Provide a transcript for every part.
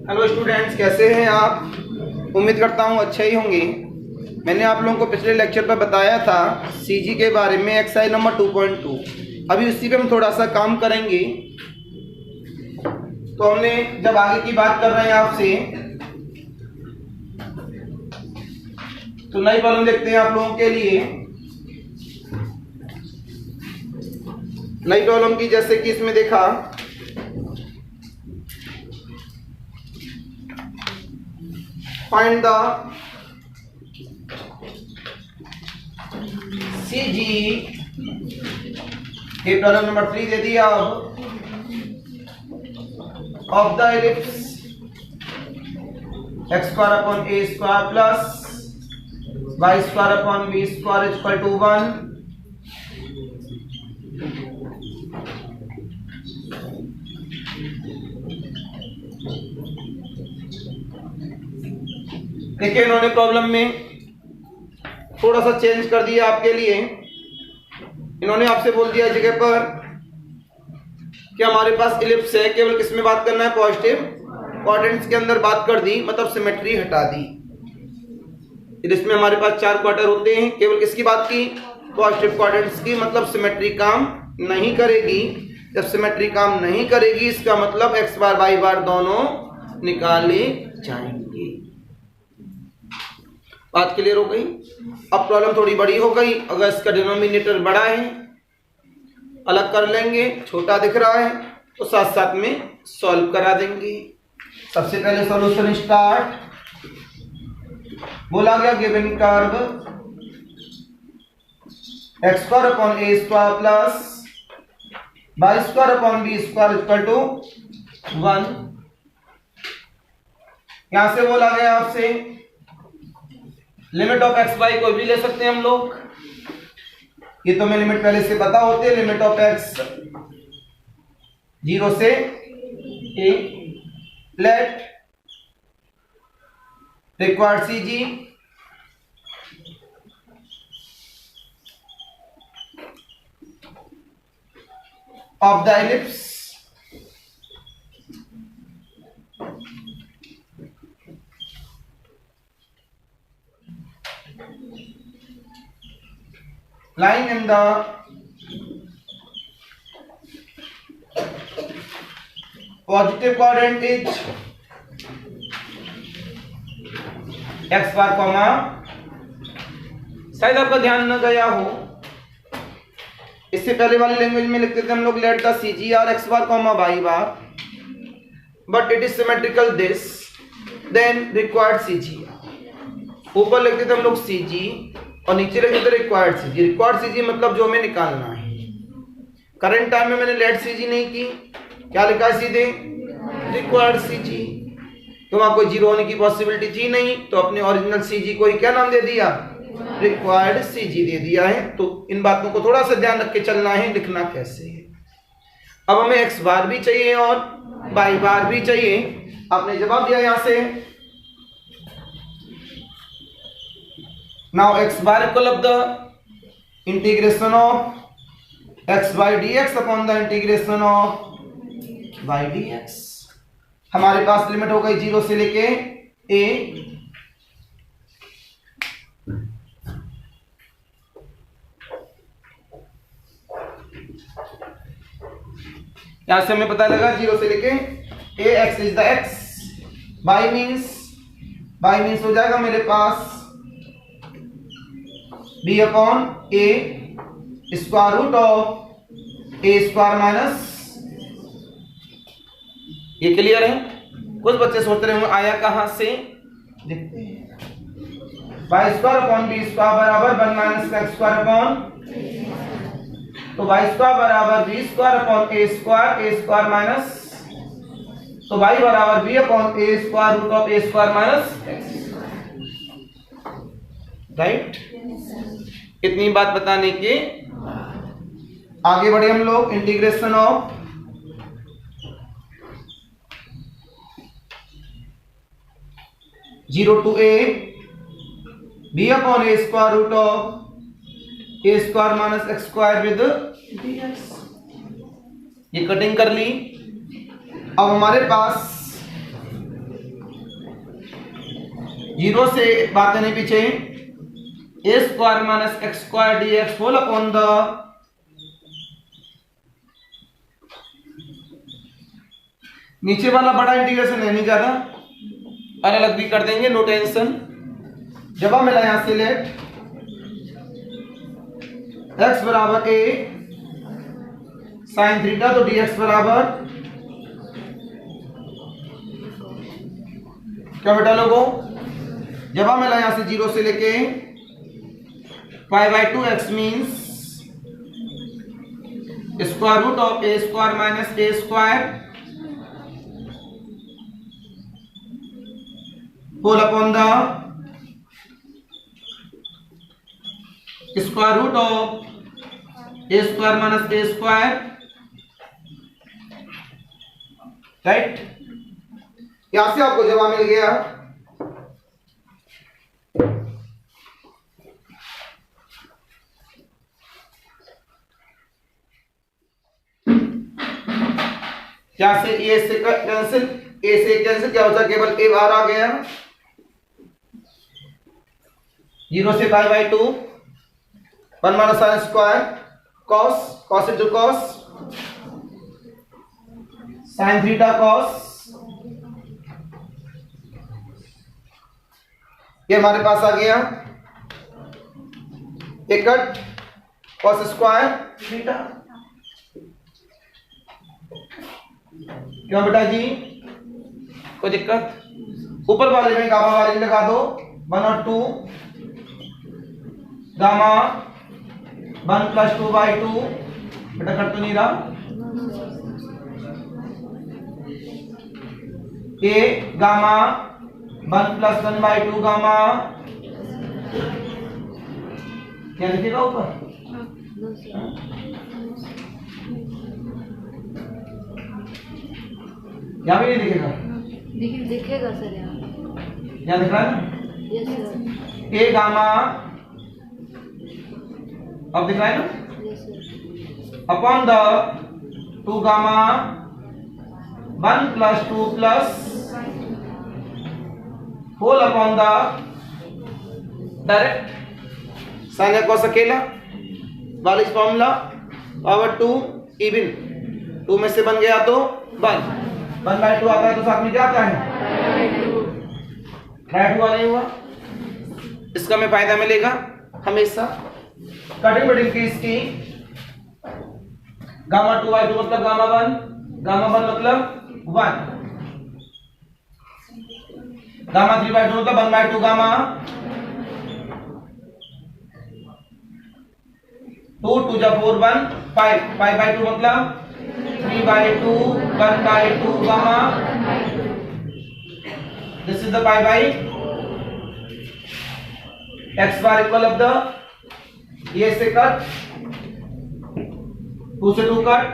Hello students, कैसे हैं आप? उम्मीद करता हूँ अच्छे ही होंगे। मैंने आप लोगों को पिछले लेक्चर पर बताया था सीजी के बारे में, एक्सरसाइज नंबर 2.2। अभी उसी पे हम थोड़ा सा काम करेंगे। तो हमने जब आगे की बात कर रहे हैं आपसे, तो नई प्रॉब्लम देखते हैं आप लोगों के लिए। नई प्रॉब्लम की जैसे कि इसमें देखा, फाइंड द CG, ये प्रॉब्लम नंबर 3 दे दिया। अब of the ellipse x square upon a square plus y square upon b square equal to 1। देखिए, इन्होंने प्रॉब्लम में थोड़ा सा चेंज कर दिया आपके लिए। इन्होंने आपसे बोल दिया जगह पर कि हमारे पास इलिप्स है, केवल किसमें बात करना है? पॉजिटिव क्वाड्रेंट्स के अंदर बात कर दी, मतलब सिमेट्री हटा दी। इसमें हमारे पास 4 क्वार्टर होते हैं, केवल किसकी बात की? पॉजिटिव क्वाड्रेंट्स की, मतलब सिमेट्री काम नहीं करेगी। जब सिमेट्री काम नहीं करेगी, इसका मतलब एक्स बार वाई बार दोनों निकाले जाएंगे। बात क्लियर हो गई? अब प्रॉब्लम थोड़ी बड़ी हो गई। अगर इसका डिनोमिनेटर बड़ा है, अलग कर लेंगे, छोटा दिख रहा है तो साथ साथ में सॉल्व करा देंगे। सबसे पहले सॉल्यूशन स्टार्ट। बोला गया given curve x square upon a square plus y square upon b square equal to 1। यहां से बोला गया आपसे लिमिट ऑफ एक्स वाई कोई भी ले सकते हैं हम लोग। ये तो मैं लिमिट पहले से पता होते हैं। लिमिट ऑफ एक्स 0 से a, late required CG of the ellipse lying in the positive quadrant is x bar comma, शायद आपका ध्यान न गया हो, इससे पहले वाली लैंग्वेज में लिखते थे हम लोग let the CG are x bar comma y bar, but it is symmetrical this then required CG। ऊपर लिखते थे हम लोग CG और नीचे लिखते थे रिक्वायर्ड CG। रिक्वायर्ड CG मतलब जो हमें निकालना है। करंट टाइम में मैंने लेट CG नहीं की, क्या लिखा है सीधे? Required CG। तो वहां कोई जीरो होने की पॉसिबिलिटी थी नहीं, तो अपने ओरिजिनल CG को ही क्या नाम दे दिया? रिक्वायर्ड CG दे दिया है। तो इन बातों को थोड़ा सा ध्यान रख के चलना है, लिखना कैसे है। अब हमें x बार भी चाहिए और y बार भी चाहिए। आपने जवाब दिया यहां से, now x bar equal of the integration of x by dx upon the integration of y dx। हमारे पास लिमिट हो गई 0 से लेके a, यहां से हमें पता लगा 0 से लेके a, x is the x, y means हो जाएगा मेरे पास b upon a square root of a square minus. ये क्लियर है? कुछ बच्चे सोच रहे होंगे आया कहां से, देखते हैं। y square upon b square बराबर 1 माइनस x स्क्वायर अपॉन, तो y स्क्वायर बराबर b square upon a square minus, तो y बराबर b upon a square root of a square minus x। Right? इतनी बात बताने के आगे बढ़े हम लोग। Integration of zero to a b upon a square root of a square minus x square with dx। ये कटिंग कर ली। अब हमारे पास 0 से बात करने पीछे a square minus x square d x whole upon the नीचे वाला बड़ा इंटीग्रेशन है नहीं ज्यादा, अलग अलग भी कर देंगे, नो टेंशन। जब हम मिला यहां से लेट x बराबर a साइन थीटा, तो dx बराबर क्या बेटा लोगों, जब हम मिला यहां से 0 से लेके π/2 x means square root of a square minus a square whole upon the square root of a square minus a square, right. यहां से आपको जवाब मिल गया। यहां से ए से कैंसिल, ए से कैंसिल, क्या होता है, केवल ए बाहर आ गया। 0 से π/2 1 minus sine square cos, cos into cos sine theta cos, ये हमारे पास आ गया। एक कट कॉस स्क्वायर थीटा, क्यों बेटा जी, कोई दिक्कत? ऊपर वाले में गामा वाले लगा दो, 1 और 2 गामा 1 + 2/2, बेटा कट तो नहीं रहा, ए गामा 1 + 1/2 गामा, क्या लिखेगा ऊपर? यहाँ भी नहीं दिखेगा, दिखेगा सर, यहाँ दिख रहा है ना? Yes sir. ए गामा, अब दिख रहा है ना? Yes sir. Upon the 2 gamma 1 + 2 plus whole upon the direct sine cos अकेला वाला फॉर्मूला, पावर 2 इवन 2 में से बन गया तो 1/2 आता है, तो साथ में क्या आता है, राइट हुआ नहीं हुआ? इसका हमें फायदा मिलेगा हमेशा। कटिंग बटिंग की इसकी गामा 2/2 मतलब गामा 1, गामा 1 मतलब 1, गामा 3/2 मतलब 1/2 गामा 2 2 जा 4 1 5 5/2 मतलब 3/2 1/2 gamma, this is the π/, x bar equal of the, ये से कट 2 से 2 कट,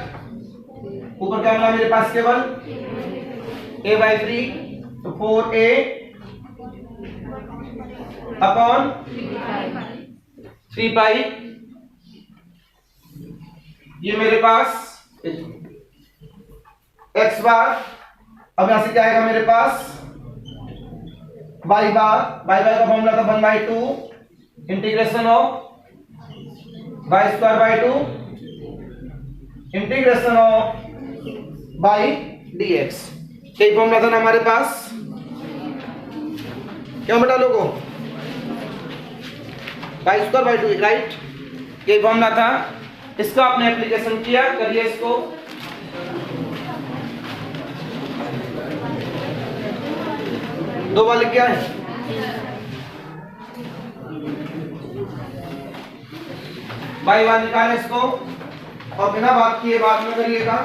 ऊपर क्या मिला मेरे पास केवल a/3, तो 4a अपॉन 3π, ये मेरे पास x बार। अब यहां से क्या आएगा मेरे पास, y बार, y बार का फॉर्मूला था 1/2 integration of y²/2 integration of y dx, यही फॉर्मूला था ना हमारे पास, क्यों बेटा लोगों, y²/2, राइट, यही फॉर्मूला था। इसका आपने एप्लीकेशन किया, करिए इसको। दो वाले क्या है, y1 निकालें इसको, और बिना बात किए बाद में करिएगा।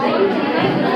Thank you.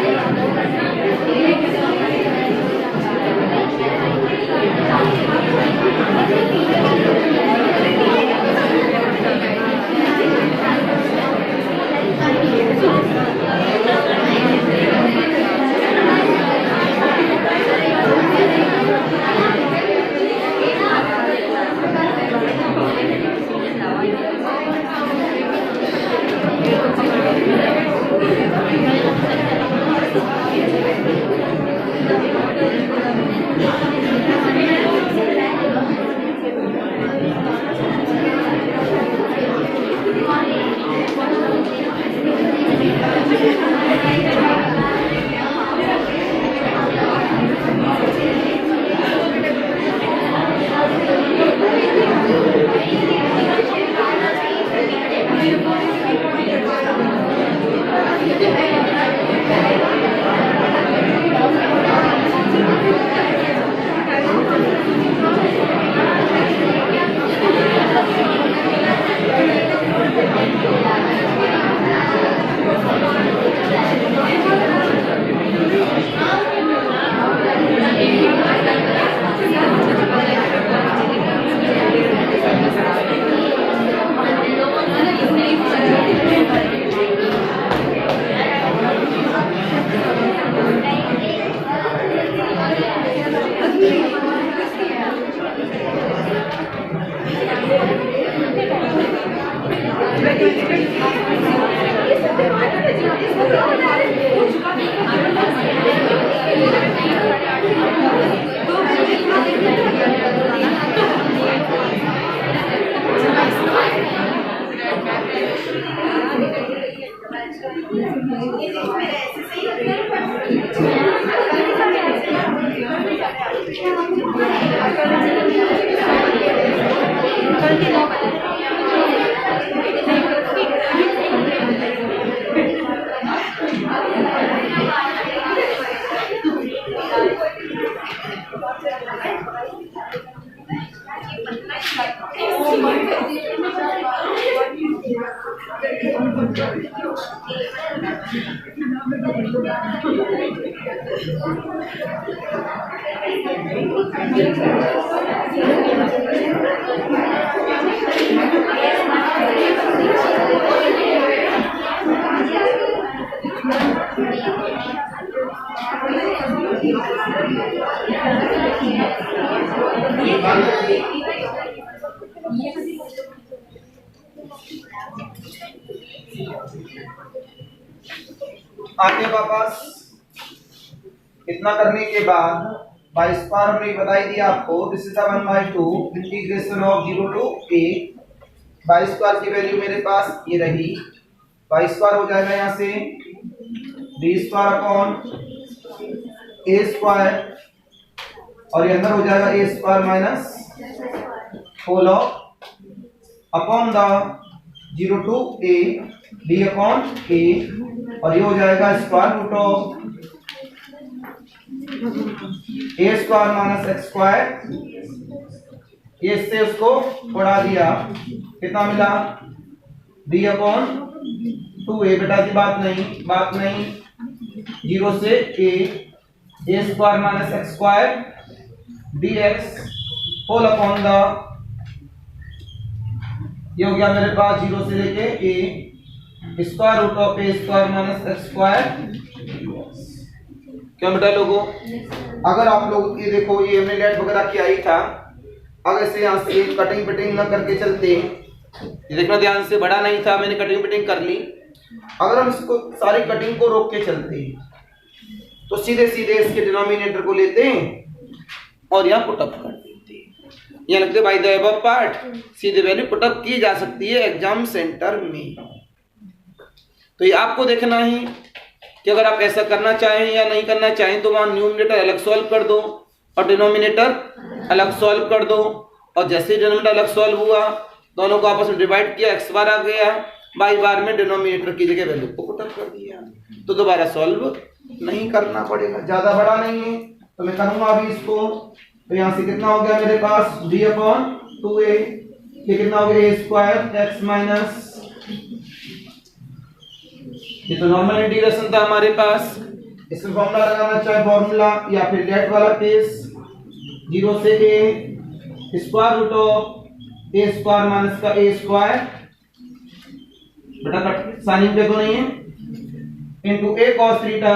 आगे वापस इतना करने के बाद बाई स्क्वायर हमने बताई दिया आपको, this is 1/2 integration of 0 to a। By square की वैल्यू मेरे पास ये रही, बाई स्क्वायर हो जाएगा यहाँ से b square upon a square, और ये अंदर हो जाएगा a square minus whole of upon the 0 to a b upon a, और ये हो जाएगा square root of a square minus x square. ये इससे उसको उड़ा दिया, कितना मिला b अपॉन 2a। बेटा की बात नहीं, 0 से a square minus x square dx whole upon the, ये हो गया मेरे पास 0 से लेके a square root of a square minus x square. क्यों बेटा लोगों, अगर आप लोग ये देखो, ये हमने लेट वगैरह किया ही था, अगर से यहाँ से कटिंग पिटिंग न करके चलते, ये देखना ध्यान से, बड़ा नहीं था, मैंने कटिंग पिटिंग कर ली। अगर हम इसको सारी कटिंग को रोक के चलते तो सीधे सीधे इसके डिनोमिनेटर को लेते और यहाँ पुटअप कर देते, यहाँ लगते बाय द अबव पार्ट सीधे वैल्यू पुटअप की जा सकती है एग्जाम सेंटर में। तो ये आपको देखना है कि अगर आप ऐसा करना चाहें या नहीं करना चाहें, तो वहां न्यूमरेटर अलग सॉल्व कर दो और डिनोमिनेटर अलग सॉल्व कर दो, और जैसे डिनोमिनेटर अलग सॉल्व हुआ, दोनों को आपस में डिवाइड किया, x बार आ गया, बाई बार में डिनोमिनेटर की जगह वैल्यू को पुट अप कर दिया, तो दोबारा सॉल्व नहीं करना पड़ेगा। ज्यादा बड़ा नहीं है तो मैं करूंगा अभी इसको। तो यहाँ से कितना हो गया मेरे पास b अपॉन 2a, ये कितना हो गया a स्क्वायर x माइनस, ये तो नॉर्मल इंटीग्रेशन था हमारे पास, इसमें फॉर्मूला लगाना चाहे फॉर्मूला, या फिर लेट वाला केस 0 से a square root of a square minus का a स्क्वायर, बेटा कट साइन पे तो नहीं है, into a cos theta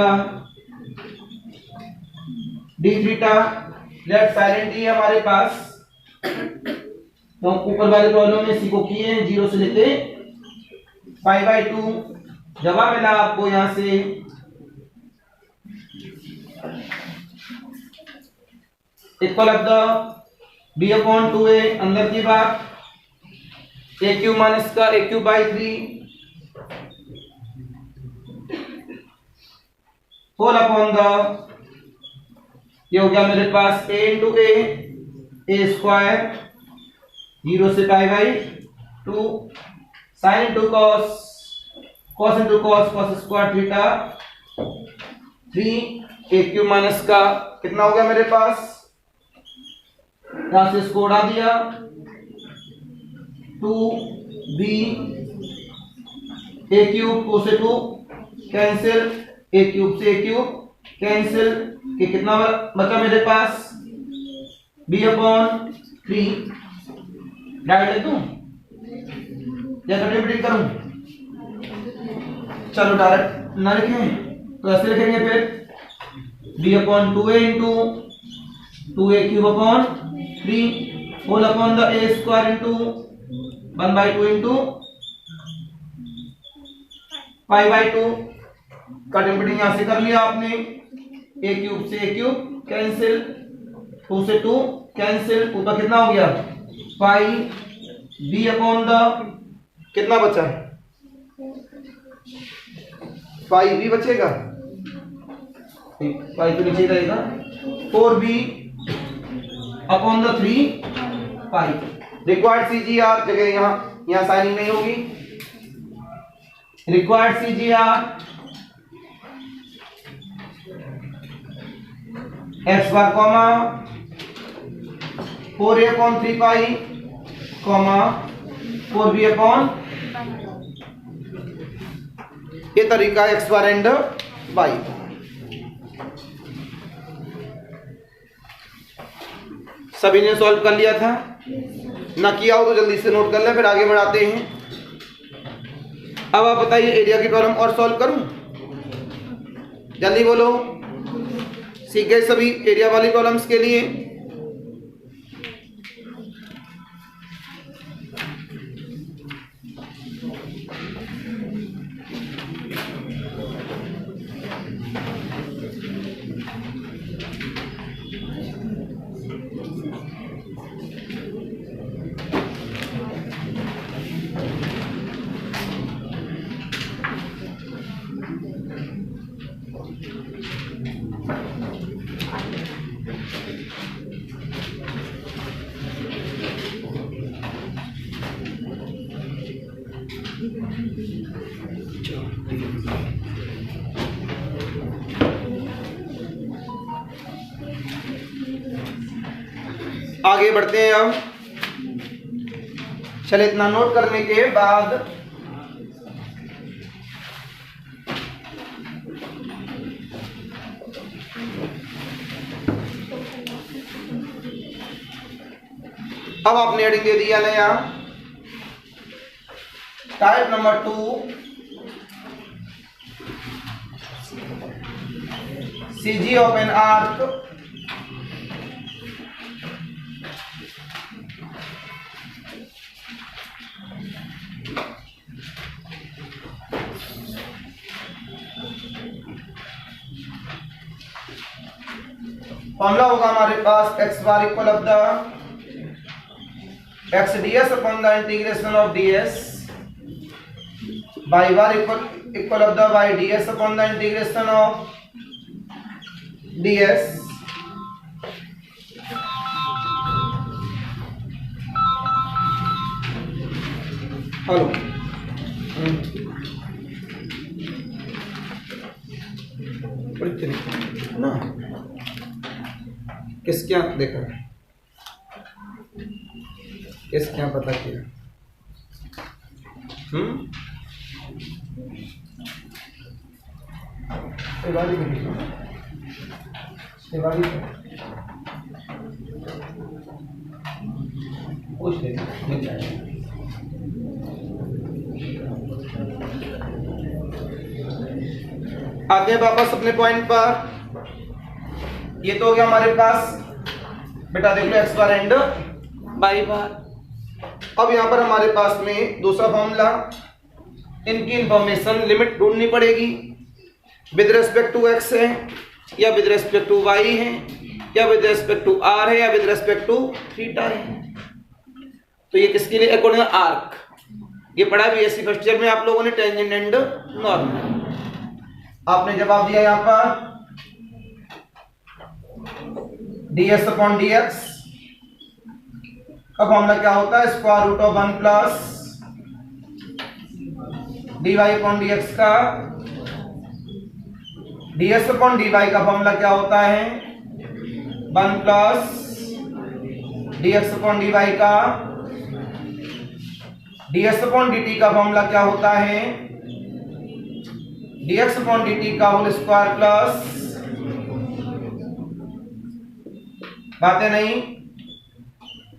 d theta. लेट साइलेंट ही है हमारे पास, तो ऊपर वाले प्रॉब्लम में इसी को किए हैं 0 से लेके π/2। जवाब मिला आपको यहां से equal of the b upon 2a, अंदर की बात a क्यूब माइनस का a cube by 3 whole upon the, ये हो गया मेरे पास a इंटू a स्क्वायर 0 से π/2 sine into cos, cos into cos, cos square theta 3 a cube minus का कितना हो गया मेरे पास, यहां से इसको उड़ा दिया 2b a क्यूब, 2 से 2 कैंसिल, a क्यूब से a क्यूब कैंसिल, ये कितना बचा मेरे पास b अपॉन 3। डायरेक्ट लिख दूं या कटिंग करूं? चलो डायरेक्ट ना लिखें तो ऐसे लिखेंगे, फिर b upon 2a into 2a cube upon 3 whole upon the a square into 1/2 into π/2। Cutting पिटिंग यहां से कर लिया आपने, a क्यूब से a क्यूब कैंसिल, 2 से 2 कैंसिल, ऊपर कितना हो गया पाई b अपॉन द, कितना बचा है पाई भी बचेगा, पाई तो नीचे रहेगा, 4b upon the 3 pi. Required CGR जगह यहाँ साइनिंग नहीं होगी, required CGR x bar comma 4a upon 3 पाई कॉमा 4b अपॉन, ये तरीका एक्स बार एंड वाई। सभी ने सॉल्व कर लिया था ना, किया हो तो जल्दी से नोट कर ले, फिर आगे बढ़ाते हैं। अब आप बताइए एरिया की प्रॉब्लम और सॉल्व करूं, जल्दी बोलो। सीख गए सभी एरिया वाली प्रॉब्लम्स के लिए? आगे बढ़ते हैं। अब चले, इतना नोट करने के बाद अब आपने हेडिंग दे दिया ना यहाँ, type number 2 CG of an arc formula होगा हमारे पास x bar equal of the x ds upon the integration of ds, y bar equal of the y ds upon the integration of ds, hello ना किस क्या देखा, किस क्या पता किया, पूछ ले मिल जाएगा। आते हैं वापस अपने पॉइंट पर। ये तो हो गया हमारे पास बेटा, देख लो एक्स बार एंड वाई बार। अब यहां पर हमारे पास में दूसरा फॉर्मूला, इनकी इंफॉर्मेशन लिमिट ढूंढनी पड़ेगी, विद रेस्पेक्ट टू एक्स है या विद रेस्पेक्ट टू वाई है या विद रेस्पेक्ट टू आर है या विद रेस्पेक्ट टू थीटा है। तो ये किसके लिए? According arc. ये पढ़ा बीएससी फर्स्ट ईयर में आप लोगों ने, टेंजेंट एंड नॉर्मल। आपने जवाब दिया यहां पर ds अपॉन dx का फॉर्मूला क्या होता है? Square root of 1 plus dy upon dx का, ds अपॉन dy का फॉर्मूला क्या होता है? 1 प्लस dx अपॉन dy का, ds अपॉन dt का फॉर्मूला क्या होता है? dx अपॉन dt का होल स्क्वायर प्लस, बातें नहीं,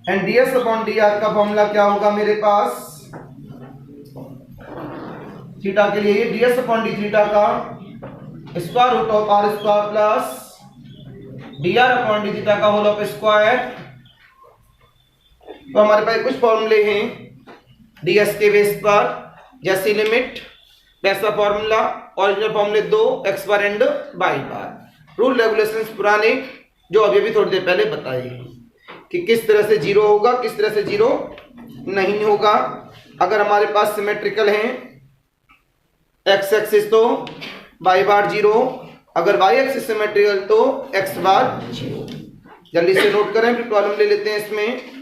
एंड ds अपॉन dr का फॉर्मूला क्या होगा मेरे पास? थीटा के लिए ds अपॉन डी थीटा का square root of r square plus dr upon d theta का होल ऑफ स्क्वायर। तो हमारे पास कुछ फॉर्मूले हैं ds के बेस पर, जैसी लिमिट वैसा फॉर्मूला, ओरिजिनल फॉर्मूले 2 x bar and y bar, rule regulations पुराने जो अभी भी थोड़ी देर पहले बताए कि किस तरह से जीरो होगा, किस तरह से जीरो नहीं होगा। अगर हमारे पास सिमेट्रिकल है एक्स एक्सिस तो y बार 0, अगर y एक्सिस सिमेट्रिकल तो x बार 0। जल्दी से नोट करें, फिर प्रॉब्लम ले लेते हैं इसमें।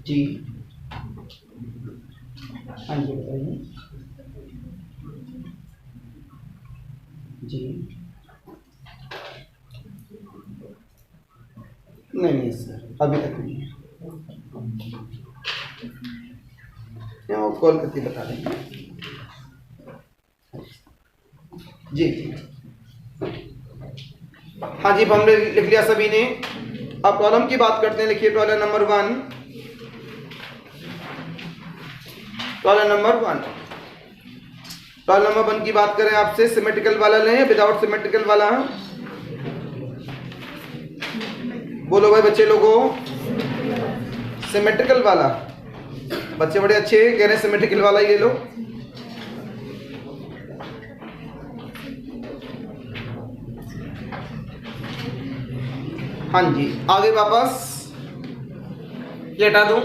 जी हाँ जी बताइए जी। नहीं सर, अभी तक नहीं है, वो कॉल करके बता देंगे। जी जी हाँ जी, हमने लिख लिया सभी ने। अब प्रॉब्लम की बात करते हैं। लिखिए प्रॉब्लम नंबर 1। प्रॉब्लम नंबर 1 की बात करें आपसे, सिमेट्रिकल वाला लें विदाउट सिमेट्रिकल वाला? बोलो भाई बच्चे लोगों, सिमेट्रिकल वाला। बच्चे बड़े अच्छे कह रहे हैं सिमेट्रिकल वाला ही ले लो। हाँ जी, आगे वापस ये हटा दूं।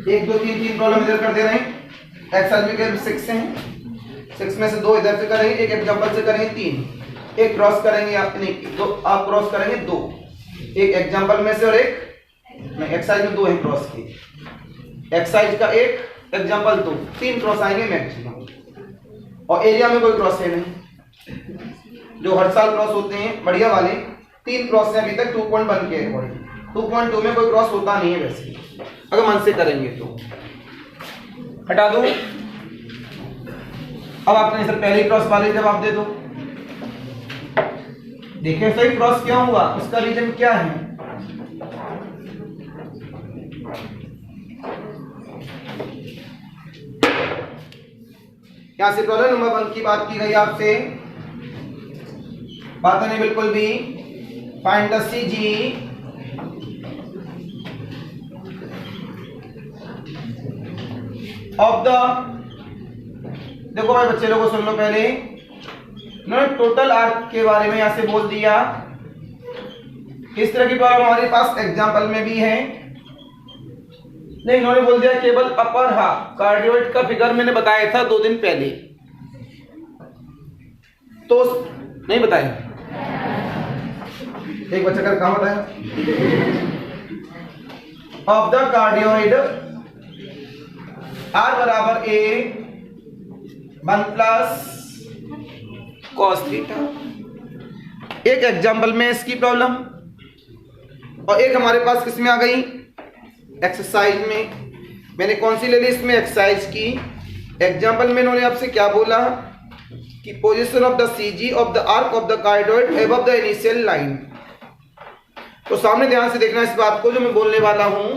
एक दो तीन प्रॉब्लम इधर कर दे रहे हैं। एक्सरसाइज में 6 हैं, 6 में से 2 इधर से करेंगे, एक एग्जांपल से करेंगे 3, एक क्रॉस करेंगे आप, नहीं 2 आप क्रॉस करेंगे 2, एक एग्जांपल में से और एक नहीं, एक्सरसाइज में 2 है क्रॉस के, एक्सरसाइज का एक एग्जांपल 2, 3 क्रॉस आएंगे मैक्सिमम। और एरिया में कोई क्रॉस है नहीं, जो हर साल क्रॉस होते हैं बढ़िया वाले 3 क्रॉस हैं अभी तक 2.1 के अकॉर्डिंग। 2.2 में कोई क्रॉस होता नहीं है वैसे, अगर मन से करेंगे तो। हटा दो। अब आपने सर पहले क्रॉस वाले जवाब दे दो। देखिए सही क्रॉस क्यों हुआ, उसका रीजन क्या है? यहां से प्रॉब्लम नंबर 1 की बात की गई आपसे, बात नहीं बिल्कुल भी। Find the CG of the, देखो भाई बच्चे लोगों सुन लो, पहले इन्होंने टोटल आर्क के बारे में यहां से बोल दिया। इस तरह की प्रॉब्लम हमारे पास एग्जाम्पल में भी है। नहीं, इन्होंने बोल दिया केवल अपर हाफ कार्डियोइड का फिगर मैंने बताया था 2 दिन पहले, तो नहीं बताया। एक बच्चा कर कहां बताया? ऑफ द कार्डियोइड R बराबर A 1 प्लस cos थीटा। एक एग्जाम्पल में इसकी प्रॉब्लम, और एक हमारे पास किसमें आ गई? एक्सरसाइज में। मैंने कौन सी ले ली इसमें? एक्सरसाइज की। एग्जाम्पल में इन्होंने आपसे क्या बोला कि position of the CG of the arc of the cardioid above the initial line. तो सामने ध्यान से देखना इस बात को जो मैं बोलने वाला हूं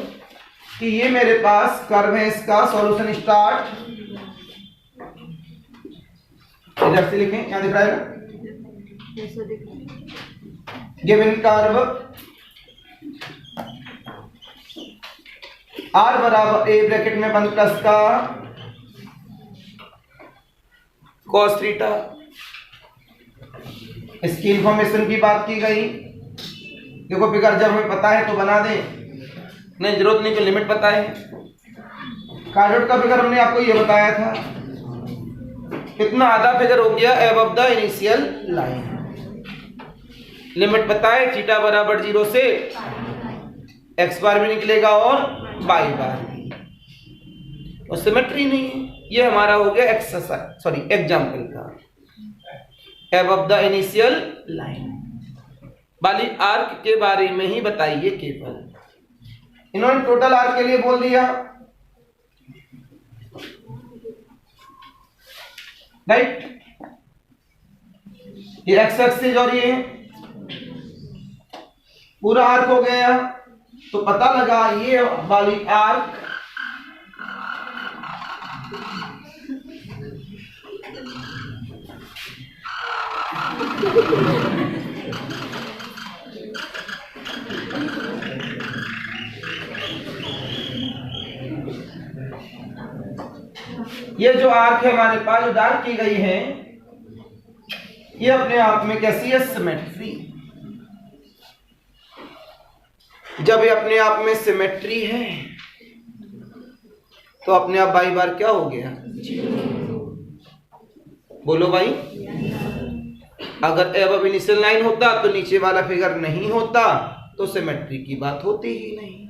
कि ये मेरे पास कर्व है, इसका सॉल्यूशन स्टार्ट इधर से लिखें, यहां दिख रहा है गिवन कर्व R बराबर A ब्रैकेट में 1 प्लस का cos थीटा। इसकी इंफॉर्मेशन की बात की गई। देखो फिगर जब हमें पता है तो बना दें, नहीं जरूरत नहीं, तो लिमिट पता है। कार्डियोइड का फिगर हमने आपको ये बताया था, कितना आधा फिगर हो गया above the initial line. Limit पता है, थीटा बराबर 0 से x बार भी निकलेगा और y बार भी, और सिमेट्री नहीं है। ये हमारा हो गया एक्सरसाइज, सॉरी एग्जाम्पल का अबव द इनिशियल लाइन वाली आर्क के बारे में ही बताइए केवल। इन्होंने टोटल आर्क के लिए बोल दिया, राइट। ये एक्स एक्सिस और ये पूरा आर्क हो गया, तो पता लगा ये वाली आर्क ये जो आर्क है हमारे पास जो डार्क की गई है, ये अपने आप में कैसी है? सिमेट्री। जब ये अपने आप में सिमेट्री है तो अपने आप बाई बार क्या हो गया? बोलो भाई। अगर एब इनिशियल लाइन होता तो नीचे वाला फिगर नहीं होता, तो सिमेट्री की बात होती ही नहीं।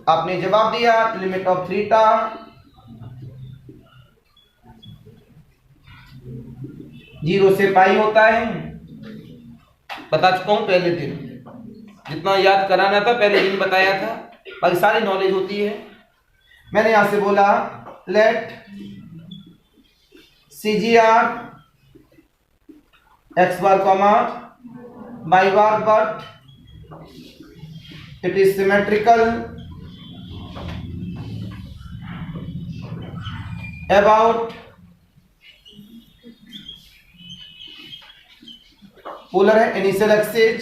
आपने जवाब दिया लिमिट ऑफ थीटा जीरो से पाई होता है। बता चुका हूं पहले दिन, जितना याद कराना था पहले दिन बताया था, बाकी सारी नॉलेज होती है। मैंने यहां से बोला late CGR x bar comma y bar, but it is symmetrical about polar है इनिशियल एक्सेज,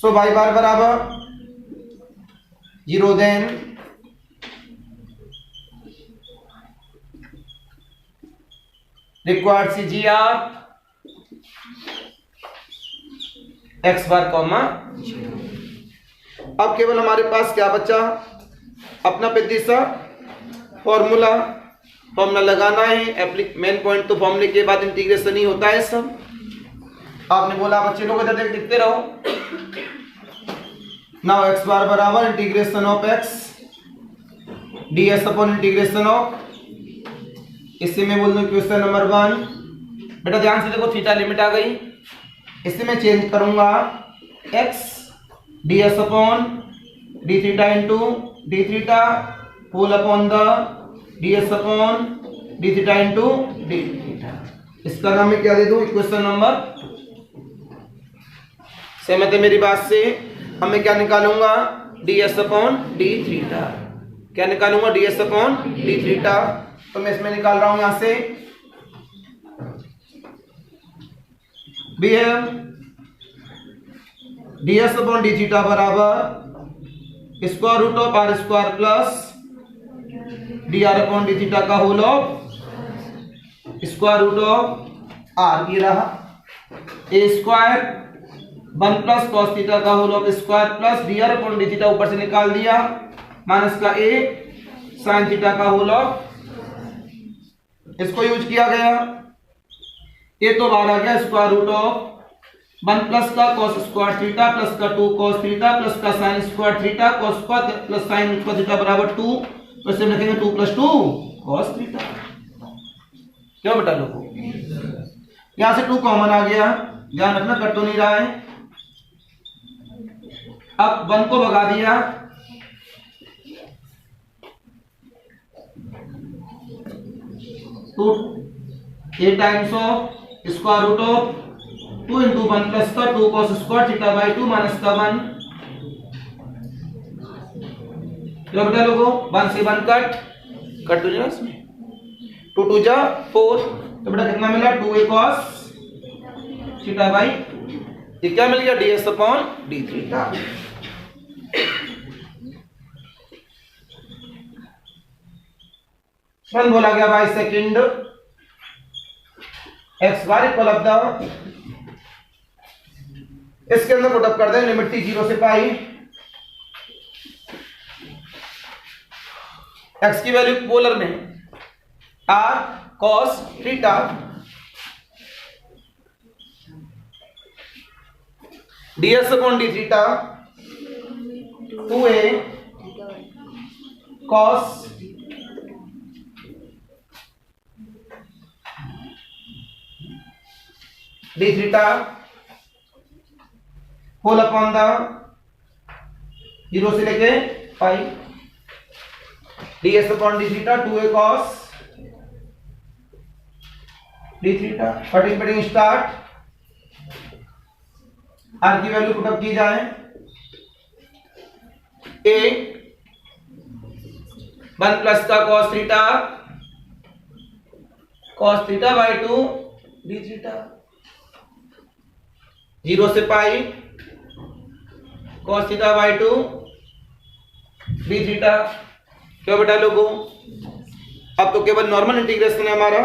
सो y बार बराबर 0, then required CGR x bar comma. अब केवल हमारे पास क्या बचा? अपना पेदिशा फॉर्मूला लगाना है। मेन पॉइंट तो फॉर्मूले के बाद इंटीग्रेशन ही होता है सब। आपने बोला बच्चे लोग इधर देख लिखते रहो। नाउ x बार बराबर integration of x ds upon integration of, इससे मैं बोल दूं क्वेश्चन नंबर 1। बेटा ध्यान से देखो, थीटा लिमिट आ गई, इससे मैं चेंज करूंगा x ds upon d theta into d theta whole upon the ds upon d theta into d theta. इसका नाम मैं क्या दे दूं? Equation number. सहमत है मेरी बात से? अब मैं क्या निकालूंगा? ds upon d theta. क्या निकालूंगा? ds upon d theta. तो मैं इसमें निकाल रहा हूं यहां से we have ds upon d theta बराबर square root of r square plus dr upon d theta का whole of square root of r। ये रहा a square 1 plus cos theta का whole of square plus dr upon d theta ऊपर से निकाल दिया, minus का a साइन थीटा का होल ऑफ, इसको यूज किया गया। ये तो बाहर आ गया स्क्वायर रूट ऑफ 1 प्लस का कॉस स्क्वायर थीटा प्लस का 2 कॉस थीटा प्लस का sine square theta cos square plus sine square theta बराबर 2। तो इसे लिखेंगे 2 + 2 कॉस थीटा। क्यों बेटा लोगों? यहां से 2 कॉमन आ गया, ध्यान रखना कट तो नहीं रहा है। अब 1 को भगा दिया, तो a times of square root of 2 into 1 plus का 2 cos square theta by 2 minus का 1। क्या बेटा लोगों? 1 से 1 कट तो नहीं इसमें, 2 2 जा 4, तो बेटा कितना मिला? 2a कॉस थीटा बाई, ये क्या मिल गया? ds upon d theta. One बोला गया by second x bar equal of the, इसके अंदर पुटअप कर दें लिमिट थी 0 से पाई, x की वैल्यू पोलर में r cos theta ds upon d theta 2a cos d theta whole upon the 0 से लेके pi ds upon d theta 2a cos d theta. Cutting start, r की value put up की जाए, a 1 plus का cos theta by 2 d theta 0 से पाई cos theta by 2 d theta. क्या बेटा लोगों, अब तो केवल नॉर्मल इंटीग्रेशन है हमारा।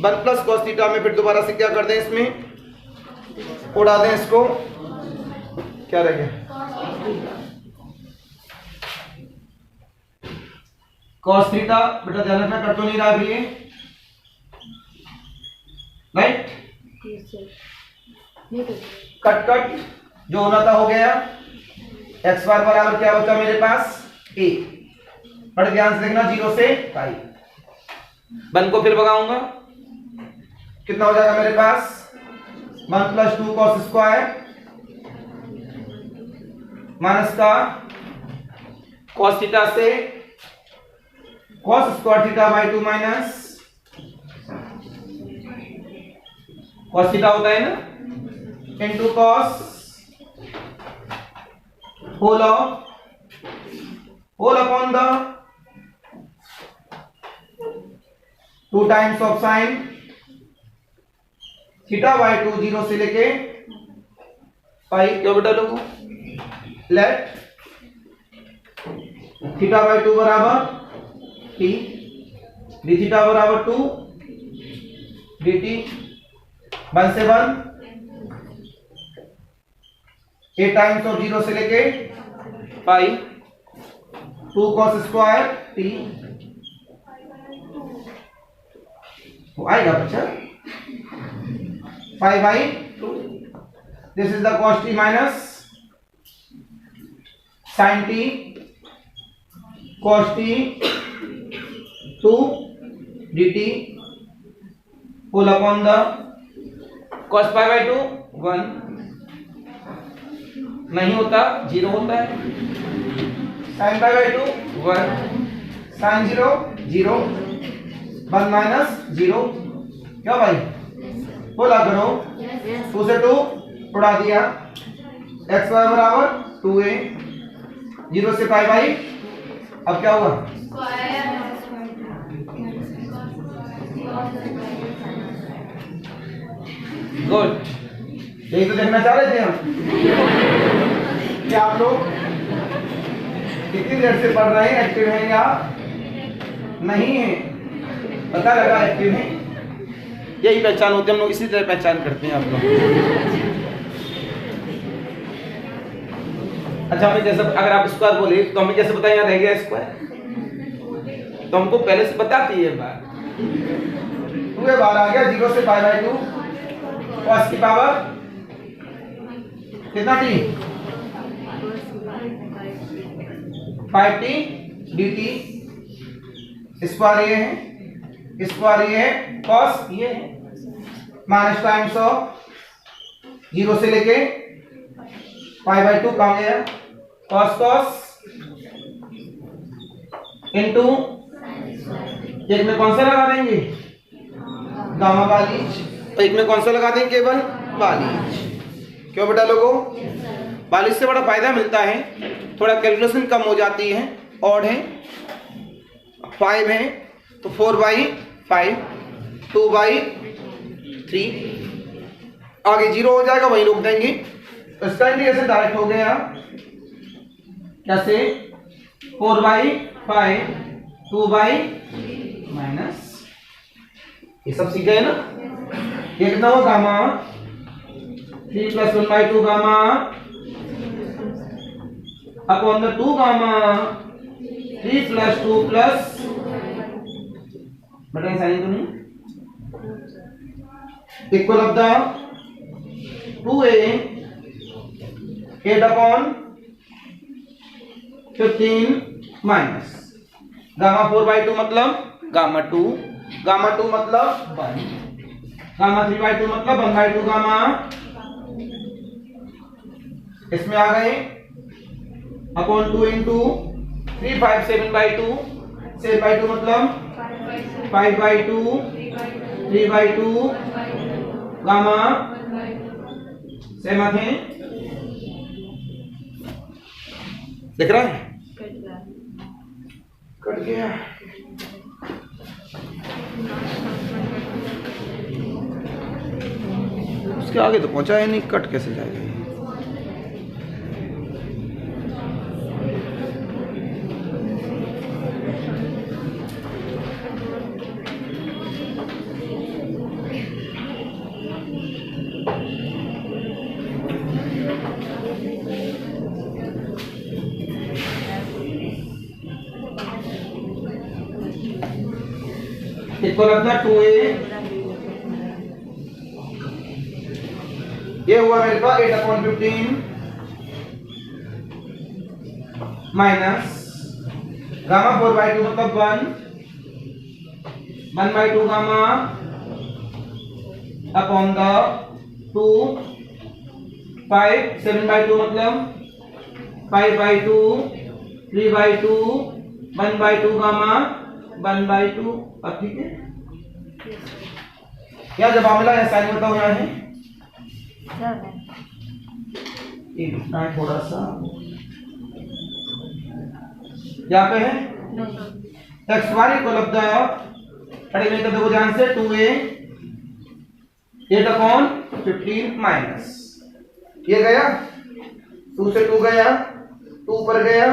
1 प्लस कॉस थीटा में फिर दोबारा से क्या कर दें, इसमें उड़ा दें इसको, क्या रह गया कॉस थीटा। बेटा ध्यान रखना कट तो नहीं रहा अभी ये, राइट। कट कट जो होना था हो गया। एक्स बार बराबर क्या होता है मेरे पास ए, बड़े ध्यान से देखना 0 से पाई। 1 को फिर भगाऊंगा, कितना हो जाएगा मेरे पास 1 प्लस 2 कॉस स्क्वायर माइनस का कॉस थीटा से cos square theta by 2 minus cos theta होता है ना into cos whole upon the 2 times of sine theta by 2 0 से लेके पाई। क्या बेटा लोगों, लेट थीटा बाई 2 बराबर टी, डी थीटा बराबर 2 डी टी, 1 से 1 8 टाइम्स ऑफ 0 से लेके पाई 2 कॉस स्क्वायर टी आएगा बच्चा 5 by 2। This is the cos t minus sine t cos t 2 d t whole upon the cos pi by 2 1 नहीं होता 0 होता है, sine pi by 2 1 sine 0 0 1 minus 0। क्या भाई बोला करो 2 से 2 उड़ा दिया, एक्स वाई बराबर 2a 0 से पाई बाई, अब क्या हुआ गुड। यही तो देखना चाह रहे थे हम कि आप लोग कितनी देर से पढ़ रहे हैं, एक्टिव हैं या नहीं है, पता लगा एक्टिव है। यही पहचान होती है, हम लोग इसी तरह पहचान करते हैं आप लोग। अच्छा हमें जैसे अगर आप स्क्वायर बोले तो हमें कैसे बताया रह गया स्क्वायर, तो हमको पहले से बताती है बात 2 बार आ गया 0 से पाई बाई 2 कॉस की पावर कितना टी 5t dt स्क्वायर ये है, स्क्वायर ये है, कॉस ये है माइनस टाइम्स ऑफ 0 से लेके पाई बाई 2 कहाँ गया कॉस कॉस इनटू एक में कौन सा लगा देंगे गामा बालीज, तो एक में कौन सा लगा देंगे केवल बालीज। क्यों बेटा लोगों, बालीज से बड़ा फायदा मिलता है, थोड़ा कैलकुलेशन कम हो जाती है। ऑड है 5 है तो 4 बाई 5 2 बाई 3 आगे 0 हो जाएगा, वही रोक देंगे। तो इसका इंटीग्रेशन डायरेक्ट हो गया कैसे 4 बाई 5 2 बाई माइनस, ये सब सीख गए ना। ये कितना हो gamma 3 plus 1 by 2 gamma upon the 2 gamma 3 plus 2 plus बटन साइन तो नहीं equal of the 2a 8 upon 15 minus gamma 4 by 2 मतलब गामा 2 मतलब 1 गामा 3 बाई 2 मतलब 1 बाई 2 गामा, इसमें आ गए अपॉन 2 इंटू 3 5 7 बाई 2 7 बाई 2 मतलब 5 बाई 2 3 बाई 2 गामा सहमत हैं, दिख रहा है कट गया। उसके आगे तो पहुंचा है नहीं, कट कैसे जाएगा। इसको रखना 2a, ये हुआ मेरे पास 8/15 माइनस गामा 4/2 मतलब 1/2 गामा अपॉन द 2 5 7/2 मतलब 5/2 3/2 1/2 गामा 1/2। अब ठीक है, क्या जब मामला है साइन बताओ यहाँ है एक थोड़ा सा यहाँ पे है एक्स वाई को लगता है खड़े में तो देखो ध्यान से 2a 8/15 माइनस ये गया 2 से 2 गया 2 ऊपर गया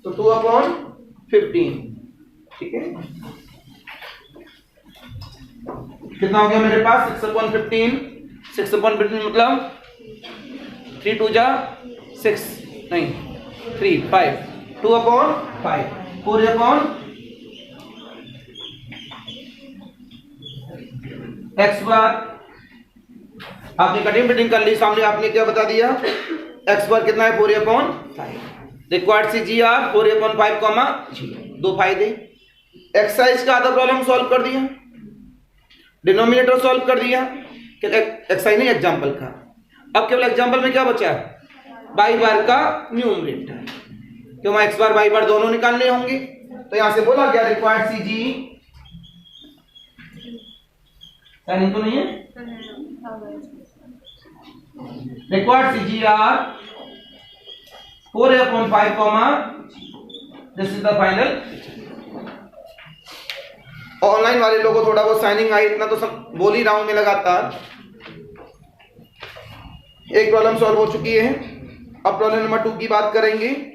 तो 2/15 ठीक है। कितना हो गया मेरे पास 6/15 मतलब 3 2 जा 6 नहीं 3 5 2/5 4/x बार आपने कटिंग फिटिंग कर ली, सामने आपने क्या बता दिया x बार कितना है 4/5 रिक्वायर्ड CGR 4/5 दो फायदे एक्सरसाइज का आधा प्रॉब्लम सॉल्व कर दिया, डिनोमिनेटर सॉल्व कर दिया, एक्सरसाइज नहीं एग्जांपल का। अब केवल एग्जांपल में क्या बचा है बाई बार का न्यूमरेटर, क्यों एक्स बार बाई बार दोनों निकालने होंगे तो यहां से बोला गया रिक्वायर्ड CG साइन तो नहीं है required CGR 4/5 this is the final. Online वाले लोगों को थोड़ा बहुत साइनिंग आई, इतना तो सब बोल ही रहा हूं मैं लगातार। एक प्रॉब्लम सॉल्व हो चुकी है, अब प्रॉब्लम नंबर 2 की बात करेंगे।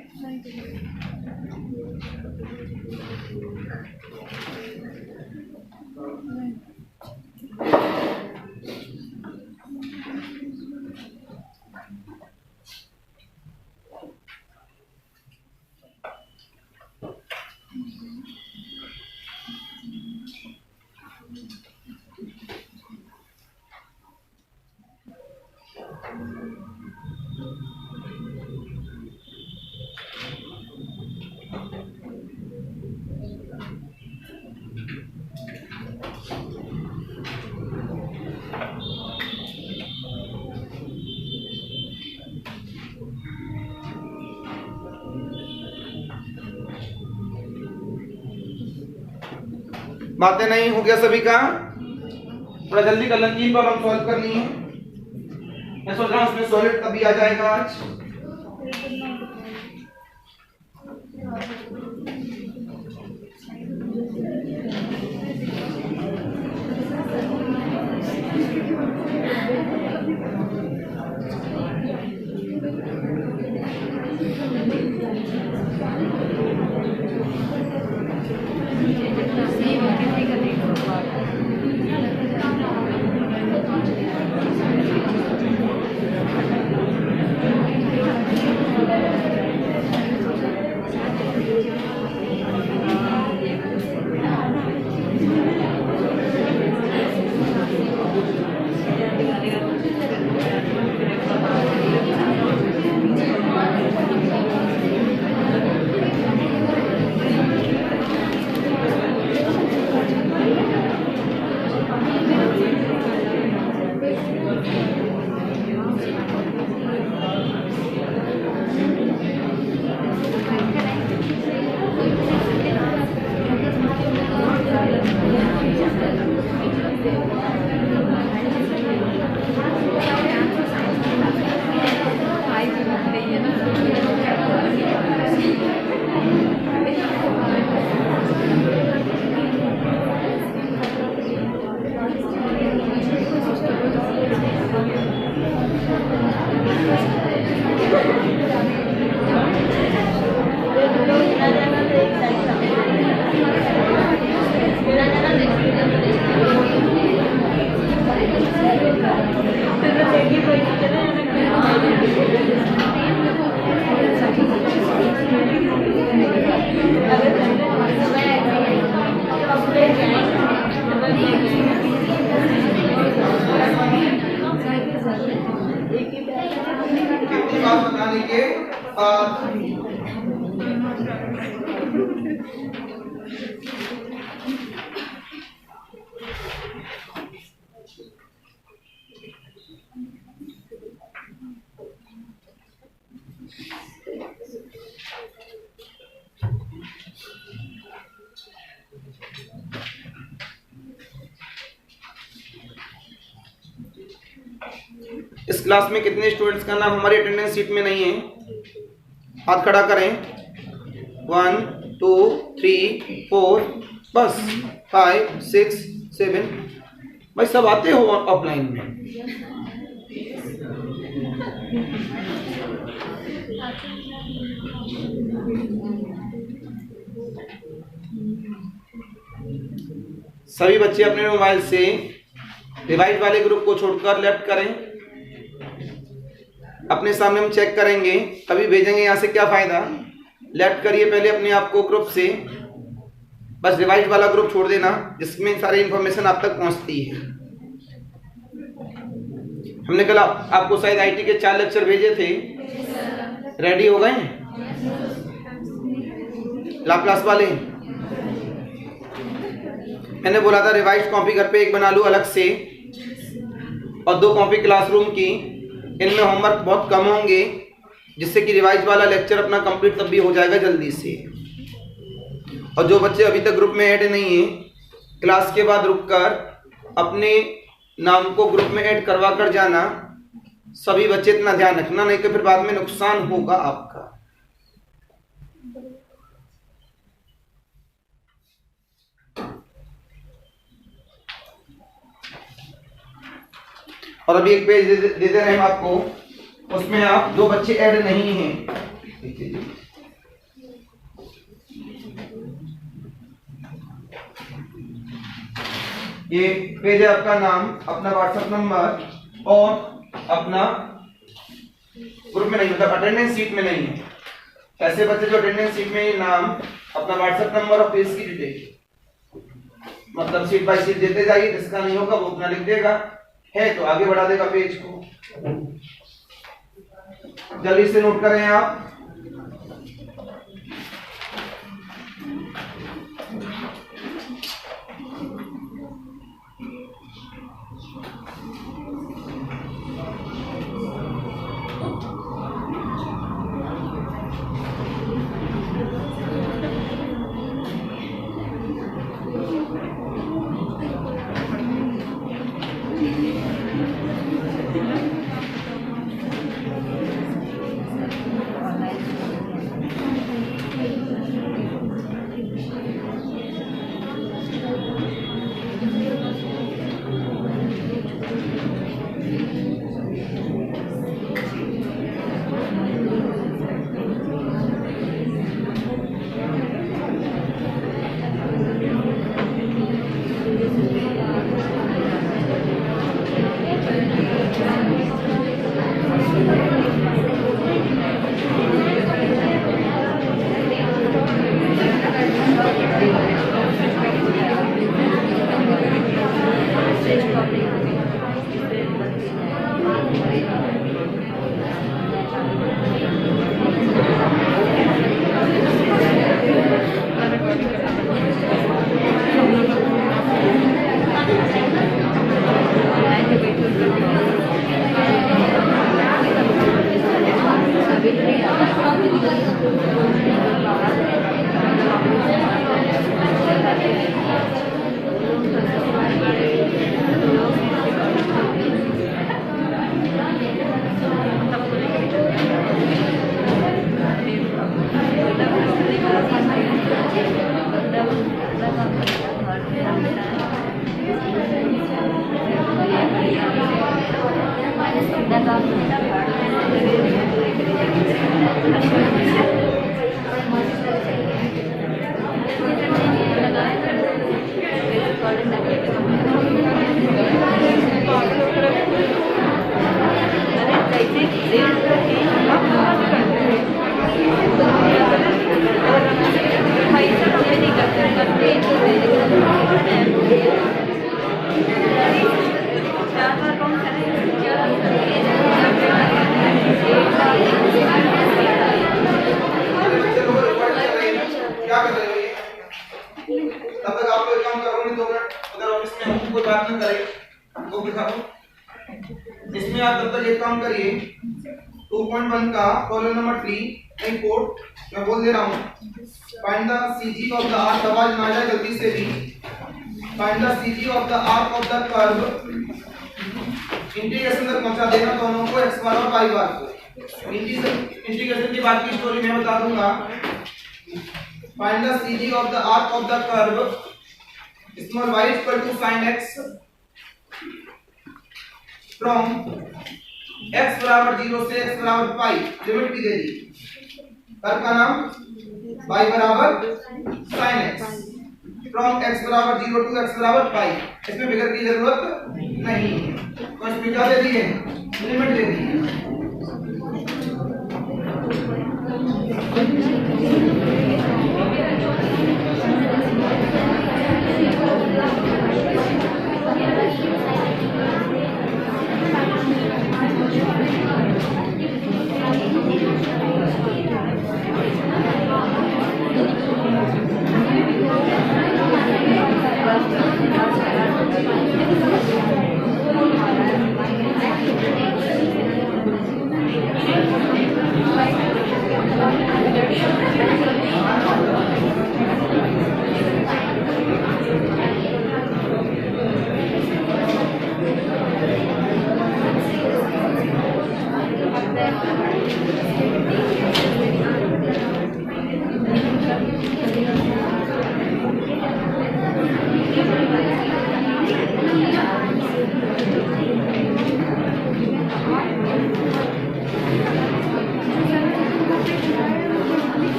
बातें नहीं हो गया सभी का, थोड़ा जल्दी कर लें, 3 प्रॉब्लम सॉल्व करनी है। मैं सोच रहा हूँ उसमें सॉलिड तभी आ जाएगा आज। कितनी बात बताने के बाद इस क्लास में कितने स्टूडेंट्स का नाम हमारी अटेंडेंस शीट में नहीं है? हाथ खड़ा करें। 1 2 3 4 बस 5 6 7। भाई सब आते हो ऑफलाइन में? सभी बच्चे अपने मोबाइल से रिवाइज वाले ग्रुप को छोड़कर लेफ्ट करें। अपने सामने हम चेक करेंगे, अभी भेजेंगे यहाँ से क्या फायदा। लेफ्ट करिए पहले अपने आप को ग्रुप से, बस रिवाइज वाला ग्रुप छोड़ देना जिसमें सारी इंफॉर्मेशन आप तक पहुंचती है। हमने कल आपको शायद आईटी के 4 लेक्चर भेजे थे, रेडी हो गए? लाप्लास वाले मैंने बोला था रिवाइज कॉपी घर पे एक बना लूँ अलग से और 2 कॉपी क्लासरूम की। इनमें होमवर्क बहुत कम होंगे जिससे कि रिवाइज वाला लेक्चर अपना कंप्लीट तब भी हो जाएगा जल्दी से। और जो बच्चे अभी तक ग्रुप में ऐड नहीं है, क्लास के बाद रुककर अपने नाम को ग्रुप में ऐड करवा कर जाना। सभी बच्चे इतना ध्यान रखना, नहीं तो फिर बाद में नुकसान होगा आपका। और अभी एक पेज दे दे रहे हैं आपको, उसमें आप 2 बच्चे ऐड नहीं हैं। ये पेज है आपका नाम, अपना व्हाट्सएप नंबर और अपना ग्रुप में नहीं, मतलब अटेंडेंस शीट में नहीं है। ऐसे बच्चे जो अटेंडेंस शीट में नाम, अपना व्हाट्सएप नंबर और पेज की डिटेल, मतलब शीट बाय शीट देते जाइए। जिसका नहीं होगा वो अपना लिख देगा, है तो आगे बढ़ा देगा पेज को। जल्दी से नोट करें आप। इसमें आप तब तक एक काम करिए 2.1 का प्रॉब्लम नंबर 3 नहीं 4 मैं बोल दे रहा हूँ find the CG of the arc आवाज ना जाए गलती से भी find the CG of the arc of the curve integration तक पहुंचा देना दोनों को x बार और y बार को इंटीग्रेशन की बात की स्टोरी मैं बता दूंगा find the CG of the arc of the curve small y equal to sin x from x बराबर 0 से x बराबर पाई लिमिट भी दे दी कर्व का नाम y बराबर sin x फ्रॉम x बराबर 0 टू x बराबर पाई इसमें फिगर की जरूरत नहीं है बस मिटा दे दिए लिमिट दे दी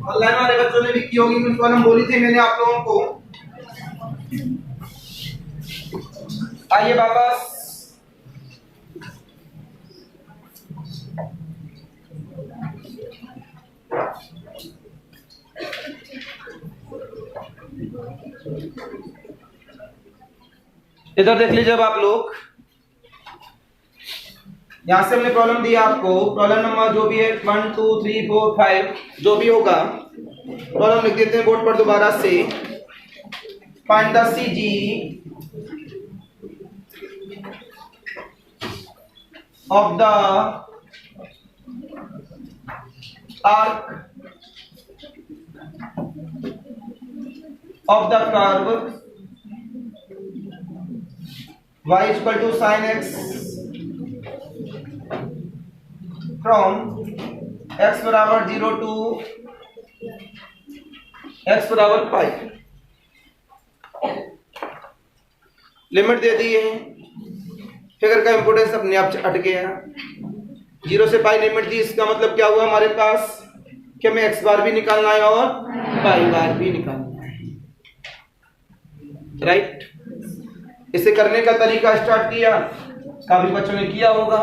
ऑनलाइन वाले बच्चों ने भी की होगी, कुछ प्रॉब्लम बोली थी मैंने आप लोगों को। आइए वापस इधर देख लीजिए। अब आप लोग यहां से हमने प्रॉब्लम दिया आपको, प्रॉब्लम नंबर जो भी है 1 2 3 4 5 जो भी होगा प्रॉब्लम लिख देते हैं बोर्ड पर दोबारा से। Find the CG of the arc of the curve y equal to sin x from x बराबर 0 to x बराबर पाई। लिमिट दे दी है, फिगर का इंपोर्टेंस अपने आप हट गया। 0 से पाई लिमिट दी, इसका मतलब क्या हुआ हमारे पास कि हमें x बार भी निकालना है और पाई बार भी निकालना है, राइट। इसे करने का तरीका स्टार्ट किया, काफी बच्चों ने किया होगा।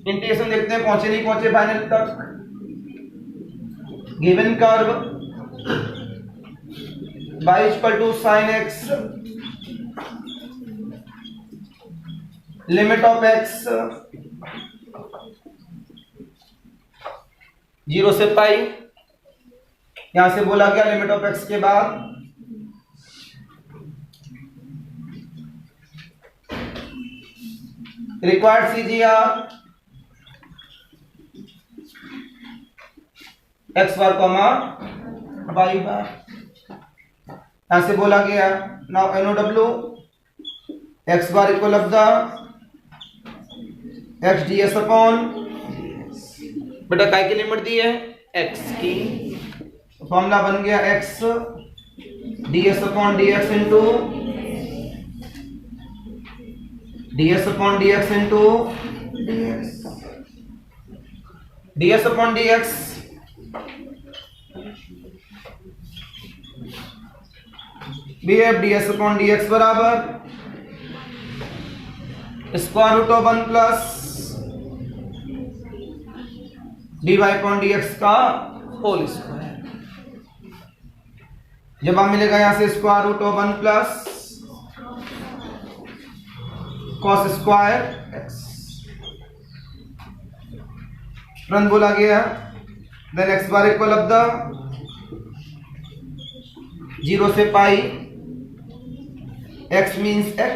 इंटीग्रेशन देखते हैं पहुंचे नहीं पहुंचे फाइनल तक। Given curve y equal to sin x limit of x 0 से पाई। यहां से बोला गया लिमिट ऑफ x के बाद required CGR x bar comma y bar. यहां से बोला गया now N O W x bar equal of the x d s upon, बेटा काय की लिमिट दी है एक्स की, फॉर्मूला बन गया x d s upon D x into ds upon dx into ds upon dx we have ds upon dx बराबर square root of 1 plus dy upon dx का whole square. जब हम मिलेगा यहां से square root of 1 plus cos square x तुरंत बोला गया। Then x bar equal of the 0 से pi x means x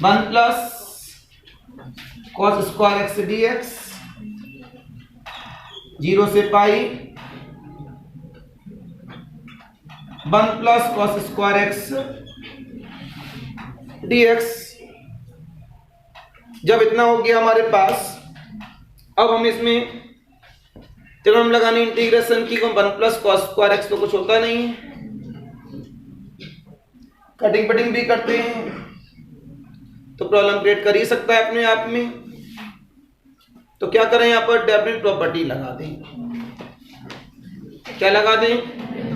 1 plus cos square x dx 0 से pi 1 plus cos square x dx। जब इतना हो गया हमारे पास, अब हम इसमें त्रिकोण लगाने इंटीग्रेशन की, 1 प्लस cos स्क्वायर x तो कुछ होता नहीं है, कटिंग पटिंग भी करते हैं तो प्रॉब्लम क्रिएट कर ही सकता है अपने आप में। तो क्या करें, यहाँ पर डेफिनेट प्रॉपर्टी लगा दें। क्या लगा दें?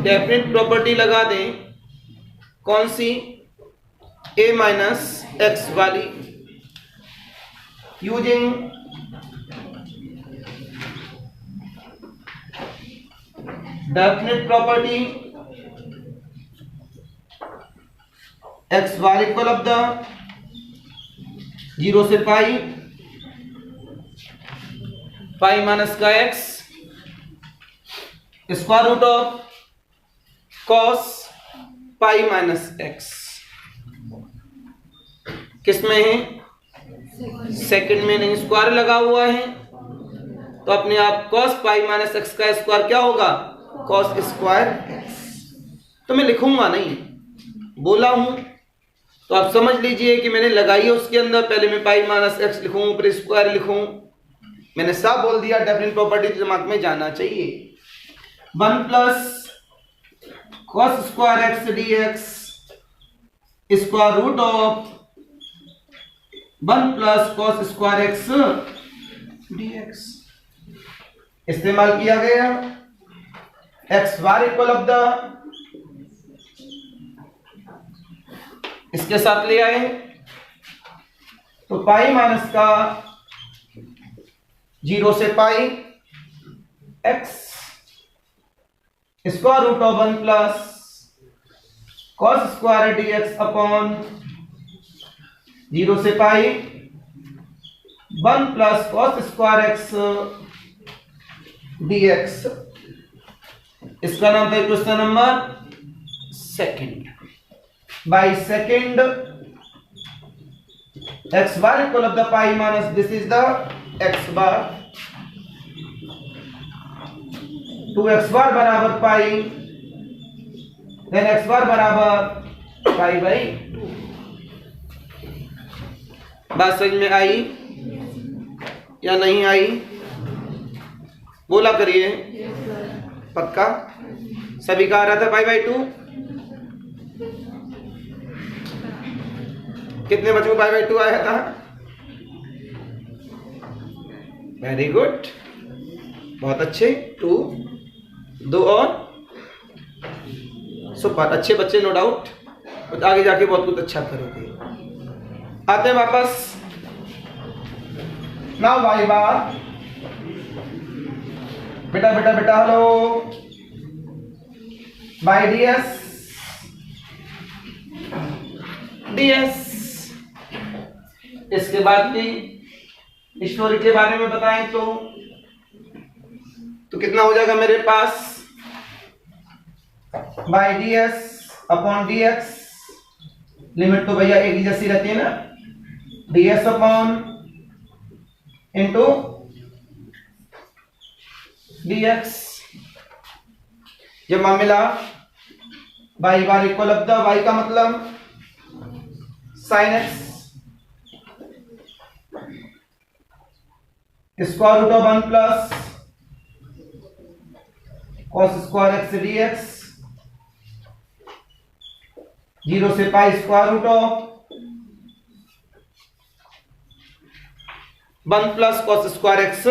डेफिनेट प्रॉपर्टी लगा दें। कौन सी? a माइनस एक्स वाली, using definite property x bar equal of the 0 से पाई, पाई माइनस का x square root of cos pi minus x. किस में है? सेकंड में नहीं, स्क्वायर लगा हुआ है तो अपने आप कॉस पाई माइनस एक्स का स्क्वायर क्या होगा? Cos square x. तो मैं लिखूंगा नहीं, बोला हूं तो आप समझ लीजिए कि मैंने लगाई है उसके अंदर। पहले मैं पाई माइनस एक्स लिखूं, फिर स्क्वायर लिखूं। मैंने साफ बोल दिया, डेफिनेट प्रॉपर्टी दिमाग में जाना चाहिए। 1 plus cos square x d x square root of 1 plus cos square x d x इस्तेमाल किया गया। X bar equal of the, इसके साथ ले आए तो पाई माइनस का 0 से pi x square root of 1 plus cos square d x upon 0 से pi 1 plus cos square x d x. इसका नाम था question number second. By second x bar equal of the pi minus this is the x bar, 2x bar बराबर pi, then x बार बराबर पाई by 2। बात समझ में आई या नहीं आई? बोला करिए। पक्का? सभी का आ रहा था पाई बाई 2? कितने बच्चों को पाई बाई 2 आया था? वेरी गुड, बहुत अच्छे। 2, 2 और सुपर, अच्छे बच्चे नो डाउट, तो आगे जाके बहुत कुछ अच्छा करोगे। आते हैं वापस। नाउ वाई बार, बेटा बेटा बेटा हेलो, बाई ds ds। इसके बाद की स्टोरी के बारे में बताएं तो कितना हो जाएगा मेरे पास? By ds upon dx, limit तो भैया एक ही जैसी रहती है ना, ds अपॉन इंटू dx। जब मिला by bar equal of the, y का मतलब sine x square root of 1 plus cos square x d x 0 से pi square root of 1 plus cos square x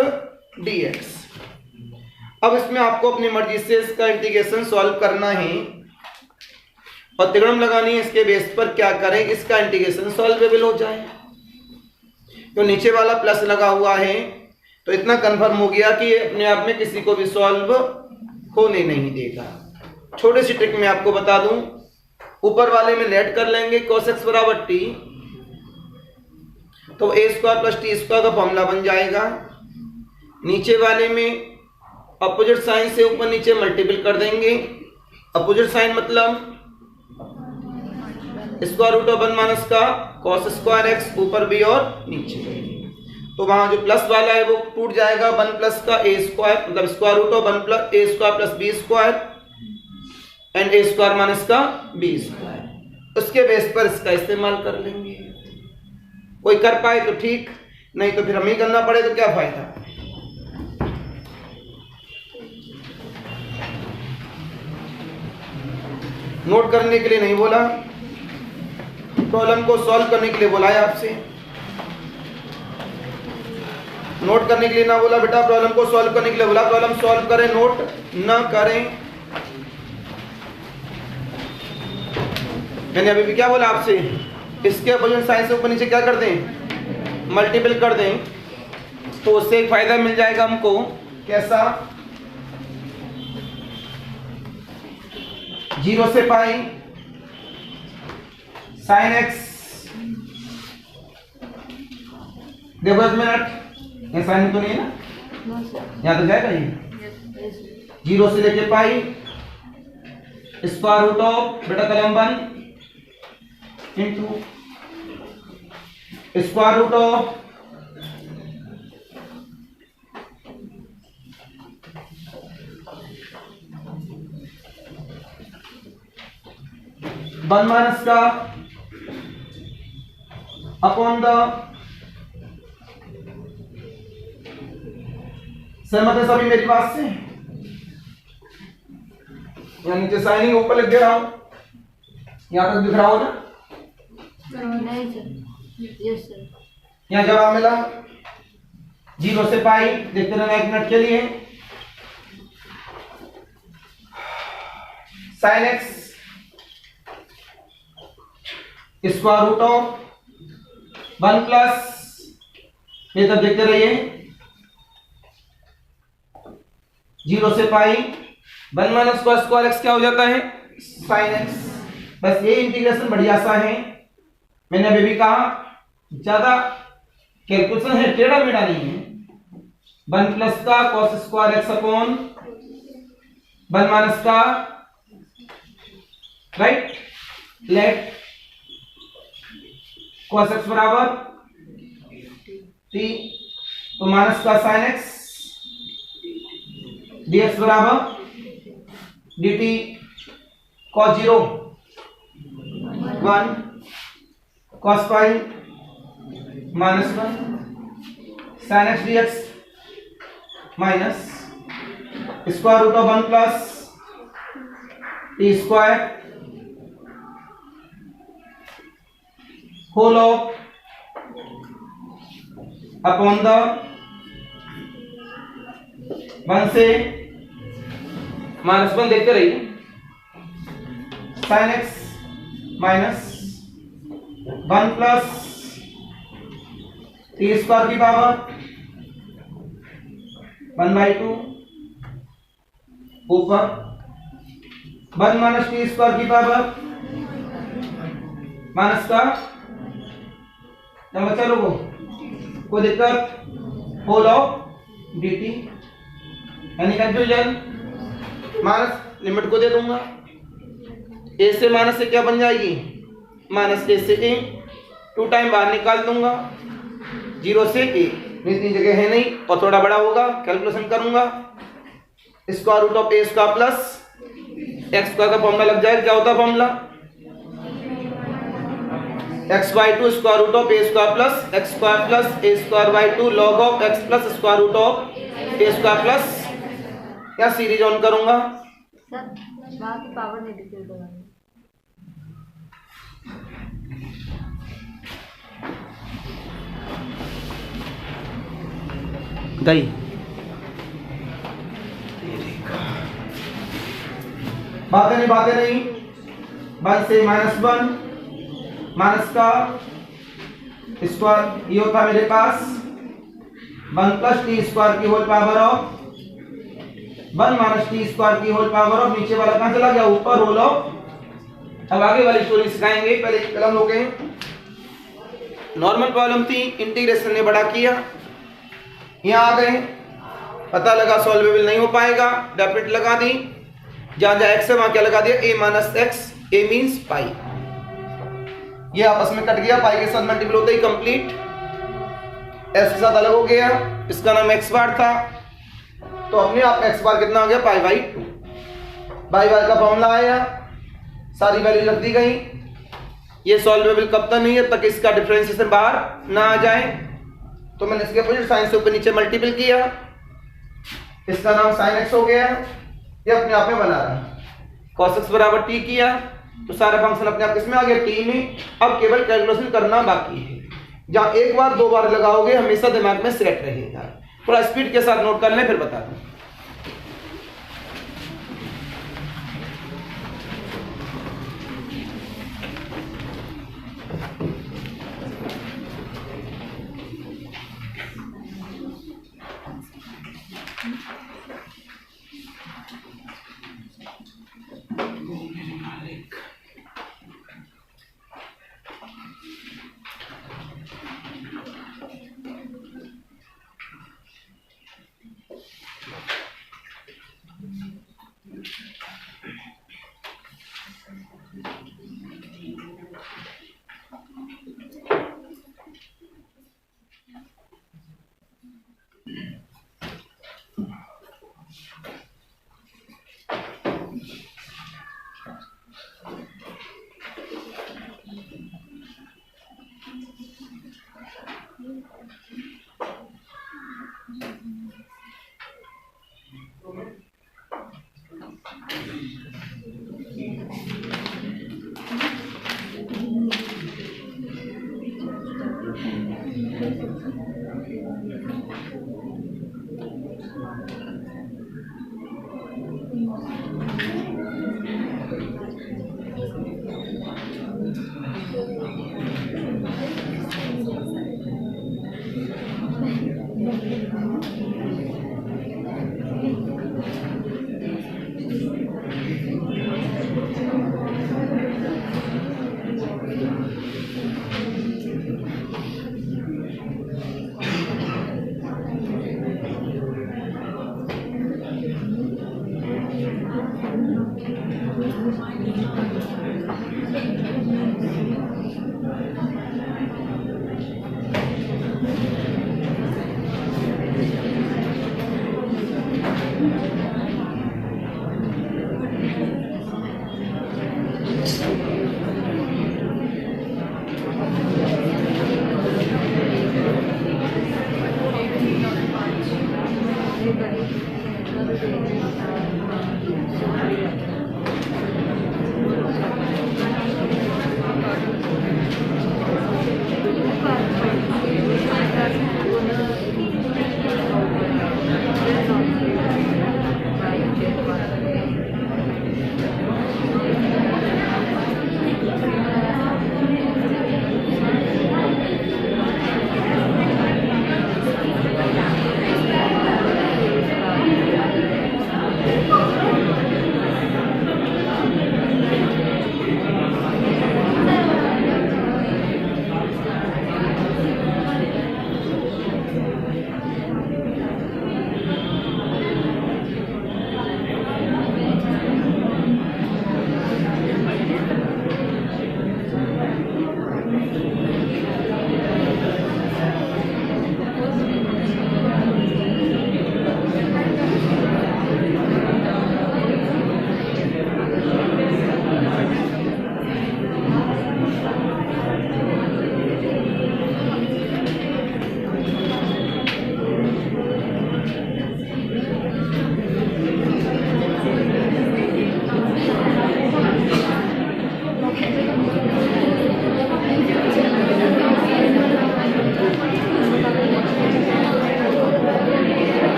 d x. अब इसमें आपको अपनी मर्जी से इसका इंटीग्रेशन सॉल्व करना है और तिगड़म लगानी है। इसके बेस पर क्या करें, इसका इंटीग्रेशन सॉल्वेबल हो जाए। तो नीचे वाला प्लस लगा हुआ है तो इतना कंफर्म हो गया कि ये अपने आप में किसी को भी सॉल्व होने नहीं देगा। छोटी सी ट्रिक मैं आपको बता दूं, ऊपर वाले में लेट कर लेंगे cos x बराबर t, तो a square plus t square का फॉर्मूला बन जाएगा। नीचे वाले में अपोजिट साइन से ऊपर नीचे मल्टीपल कर देंगे। अपोजिट साइन मतलब स्क्वायर रूट ऑफ 1 माइनस का cos स्क्वायर एक्स ऊपर भी और नीचे भी, तो वहां जो प्लस वाला है वो टूट जाएगा। 1 प्लस का a स्क्वायर मतलब square root of 1 plus a square plus b square and a square minus का b स्क्वायर। उसके बेस पर इसका इस्तेमाल कर लेंगे। कोई कर पाए तो ठीक, नहीं तो फिर हमें करना पड़े तो क्या फायदा। नोट करने के लिए नहीं बोला, प्रॉब्लम को सॉल्व करने के लिए बोला है आपसे। नोट करने के लिए ना बोला बेटा, प्रॉब्लम को सॉल्व करने के लिए बोला। प्रॉब्लम सॉल्व करें, नोट ना करें। मैंने अभी भी क्या बोला आपसे, इसके अपोजिट साइन से ऊपर नीचे क्या कर दें, मल्टीपल कर दें, तो उससे एक फायदा मिल जाएगा हमको। कैसा? 0 से पाई साइन एक्स, देखो एक मिनट, ये साइन तो नहीं है ना, नो सर, यहाँ तो जाएगा ये। यस 0 से लेके पाई स्क्वायर रूट ऑफ बेटा कलम 1 into square root of one minus का अपॉन द, सहमत है सभी मेरी बात से? यहाँ नीचे साइनिंग ऊपर लिख दे रहा हूं, यहां तक दिख रहा हो ना? नहीं सर, यस सर, यहाँ जवाब मिला 0 से पाई, देखते रहना एक मिनट के लिए। Sine x square root of 1 plus, ये तब देखते रहिए, 0 से पाई 1 माइनस का स्क्वायर एक्स क्या हो जाता है, साइन एक्स। बस ये इंटीग्रेशन बढ़िया सा है। मैंने अभी भी कहा ज्यादा कैलकुलेशन है, टेढ़ा मेढ़ा नहीं है। 1 प्लस का cos square x upon 1 minus का, राइट, लेट cos एक्स बराबर t, तो माइनस का साइन एक्स dx बराबर dt, cos 0 1, cos pi minus 1, sine x dx minus square root of 1 plus t square whole of upon the 1 से -1 देखते रहिए, sine x minus 1 plus t square की power 1/2 ऊपर 1 minus t square की power minus का, बच्चा लोगों कोई दिक्कत, होल ऑफ dt, यानी कंफ्यूजन। माइनस लिमिट को दे दूंगा, ए से माइनस से क्या बन जाएगी, माइनस ए से ए, 2 टाइम बाहर निकाल दूंगा, 0 से ए, इतनी जगह है नहीं और थोड़ा बड़ा होगा, कैलकुलेशन करूंगा, square root of a square plus x square का फॉर्मूला लग जाएगा। क्या होता है formula, x/2 square root of a square plus x square plus a square by 2 log of x plus square root of a square plus, क्या series on करूंगा, sir वहाँ की पावर नहीं दिख रही है। गई बातें नहीं, 1 से -1 माइनस का स्क्वायर, ये होता मेरे पास 1 प्लस टी स्क्वायर की whole power of 1 minus t square की होल पावर ऑफ, नीचे वाला कहां चला गया, ऊपर, होल ऑफ। अब आगे वाली स्टोरी सिखाएंगे, पहले कलम हो गए। नॉर्मल प्रॉब्लम थी, इंटीग्रेशन ने बड़ा किया, यहां आ गए, पता लगा सॉल्वेबल नहीं हो पाएगा, डेफिनेट लगा दी, जहां जहां एक्स है वहां क्या लगा दिया, a minus x, a means पाई, ये आपस में कट गया, पाई के साथ मल्टीपल होते ही कंप्लीट, एक्स के साथ अलग हो गया, इसका नाम एक्स बार था, तो अपने आप एक्स बार कितना हो गया, पाई/2, पाई बार का फॉर्मूला आया, सारी वैल्यू रख दी गई। ये सॉल्वेबल कब तक नहीं है, तक इसका डिफरेंशिएशन बाहर ना आ जाए, तो मैंने इसके अपोजिट साइन से ऊपर नीचे मल्टीपल किया, इसका नाम साइन एक्स हो गया, ये अपने आप में बना रहा है। cos x बराबर t किया, तो सारा फंक्शन अपने आप किसमें आ गया, t में। अब केवल कैलकुलेशन करना बाकी है, जहां एक बार दो बार लगाओगे हमेशा दिमाग में सेट रहेगा। थोड़ा स्पीड के साथ नोट कर लें फिर बता दूं।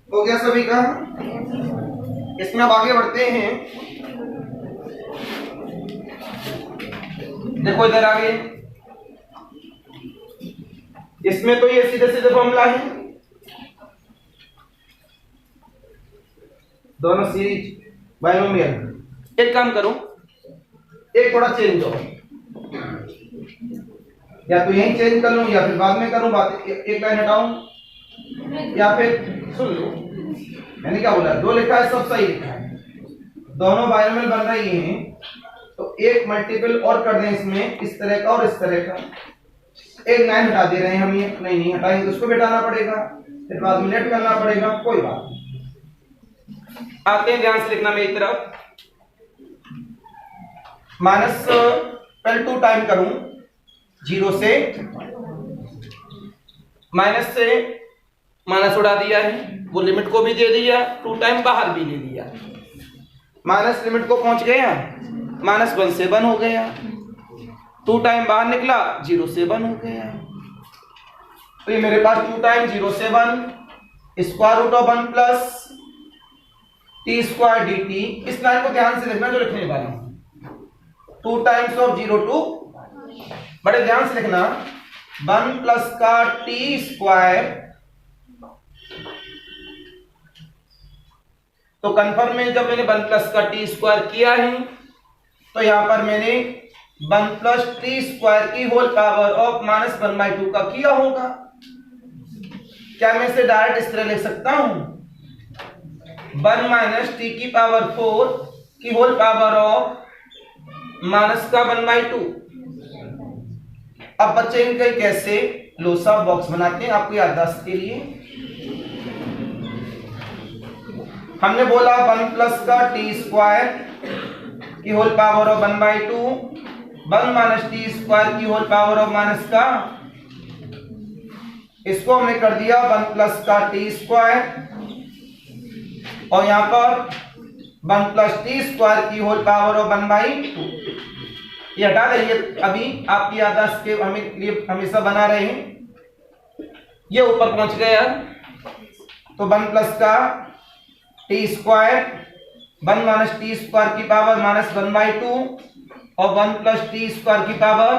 हो गया सभी का? इसमें अब आगे बढ़ते हैं। देखो इधर आगे इसमें तो ये सीधे सीधे फॉर्मूला है, दोनों सीरीज बाइनोमियल। एक काम करो, एक थोड़ा चेंज हो, या तो यही चेंज कर लूं या फिर बाद में करूं, बात एक लाइन हटाऊं, या फिर सुन लो मैंने क्या बोला, जो लिखा है सब सही लिखा है, दोनों बाइनोमियल बन रही हैं, तो एक मल्टीपल और कर दें इसमें, इस तरह का और इस तरह का, एक लाइन हटा दे रहे हैं हम, ये नहीं हटाएंगे तो उसको बैठाना पड़ेगा, फिर बाद में लेट करना पड़ेगा, कोई बात नहीं। आते हैं ध्यान से लिखना मेरी तरफ, माइनस पहले 2 टाइम करूं, 0 से माइनस से माइनस उड़ा दिया है, वो लिमिट को भी दे दिया, 2 टाइम बाहर भी ले लिया, माइनस लिमिट को पहुंच गया, -1 से 1 हो गया, 2 टाइम बाहर निकला, 0 से 1 हो गया, तो ये मेरे पास 2 टाइम 0 से 1 square root of 1 plus t square d t. इस लाइन को ध्यान से लिखना जो लिखने वाला हूं, 2 टाइम्स ऑफ 0 टू, बड़े ध्यान से लिखना, 1 प्लस का टी स्क्वायर, तो कंफर्म में जब मैंने 1 प्लस का टी स्क्वायर किया है, तो यहां पर मैंने 1 प्लस टी स्क्वायर की होल पावर ऑफ -1/2 का किया होगा। क्या मैं इसे डायरेक्ट इस तरह लिख सकता हूं, 1 माइनस टी की पावर 4 की होल पावर ऑफ माइनस का 1/2। अब बच्चे इनके कैसे लोसा बॉक्स बनाते हैं आपको याददाश्त के लिए, हमने बोला 1 प्लस का टी स्क्वायर की whole power of 1/2, 1 minus t square की होल पावर ऑफ माइनस का, इसको हमने कर दिया 1 प्लस का टी स्क्वायर, और यहां पर 1 प्लस टी स्क्वायर की होल पावर ऑफ 1/2। ये हटा देंगे, अभी आपकी याददाश्त के हमें लिए हमेशा बना रहे हैं। ये ऊपर पहुंच गया, तो 1 प्लस का t square, 1 minus t square की पावर -1/2 और 1 प्लस टी स्क्वायर की पावर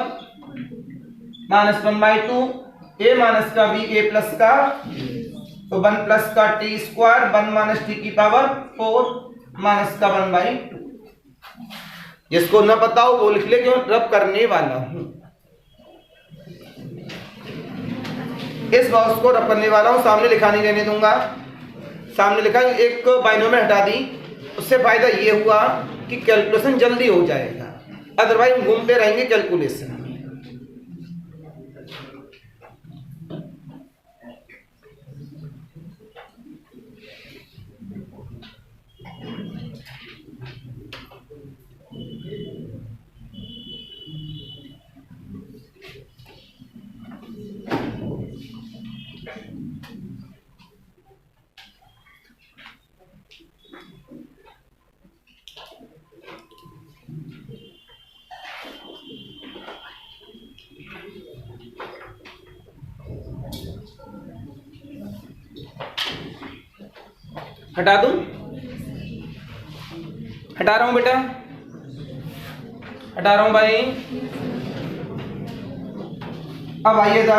-1/2, ए माइनस का भी ए प्लस का, तो 1 प्लस का टी स्क्वायर, 1 माइनस टी की पावर 4 माइनस का 1/2। जिसको न पता हो वो लिख ले, क्यों रब करने वाला हूं, इस बॉक्स को रब करने वाला हूं, सामने लिखा नहीं रहने दूंगा। सामने लिखा, एक बाइनोमियल हटा दी, उससे फायदा ये हुआ कि कैलकुलेशन जल्दी हो जाएगा, अदरवाइज घूमते रहेंगे कैलकुलेशन। हटा दूं, हटा रहा हूं बेटा, हटा रहा हूं भाई। अब आइएगा,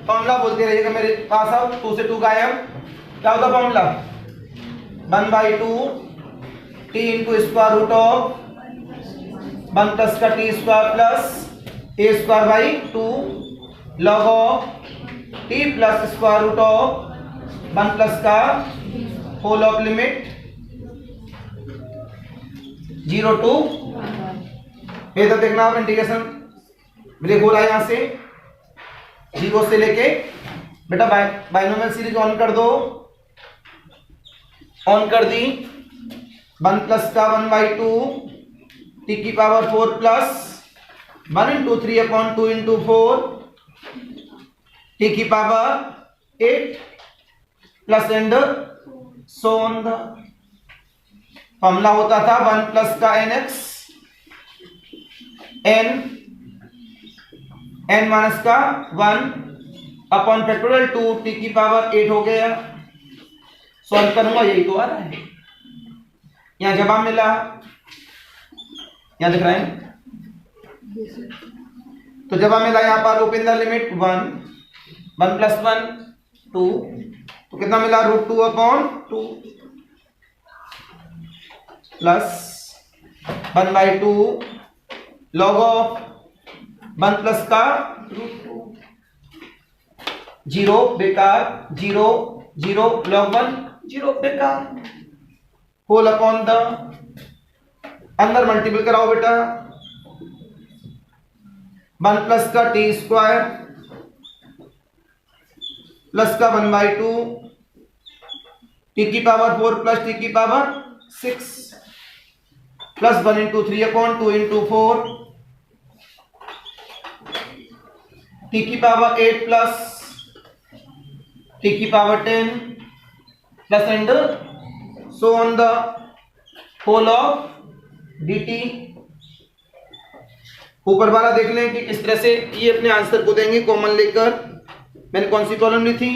फॉर्मूला बोलते रहिएगा मेरे पास, अब 2 से 2 गायब, क्या होता formula, 1/2 t into square root of 1 plus का t square plus a square by 2 log of t plus square root of 1 plus का होल ऑफ लिमिट 0 टू, ये तो देखना आप इंटीग्रेशन ब्रेक हो रहा है यहां से 0 से लेके, बेटा बाइनोमियल सीरीज ऑन कर दो, ऑन कर दी, 1 प्लस का 1/2 टी की power 4 plus 1 into 3 upon 2 into 4 t की power 8 plus and so on. The formula होता था 1 प्लस का nx n माइनस का 1 अपॉन फैक्टोरियल 2 टी की पावर 8 हो गया। सॉल्व करूंगा, यही तो आ रहा है, यहां जवाब मिला, यहां दिख रहा है, तो जब हमें यहाँ पर ओपन द लिमिट 1 1 प्लस 1 2, तो कितना मिला √2/2 प्लस 1/2 log ऑफ 1 प्लस का √2, 0 बेकार 0 0 log 1 0 बेकार, होल अपॉन द, अंदर मल्टीपल कराओ बेटा, 1 प्लस का टी स्क्वायर प्लस का 1/2 टी की पावर 4 प्लस टी की पावर 6 प्लस 1 × 3/2 × 4 टी की पावर 8 प्लस टी की power 10 plus and so on the whole of dt। ऊपर वाला देख लें कि किस तरह से ये अपने आंसर को देंगे कॉमन लेकर। मैंने कौन सी प्रॉब्लम ली थी,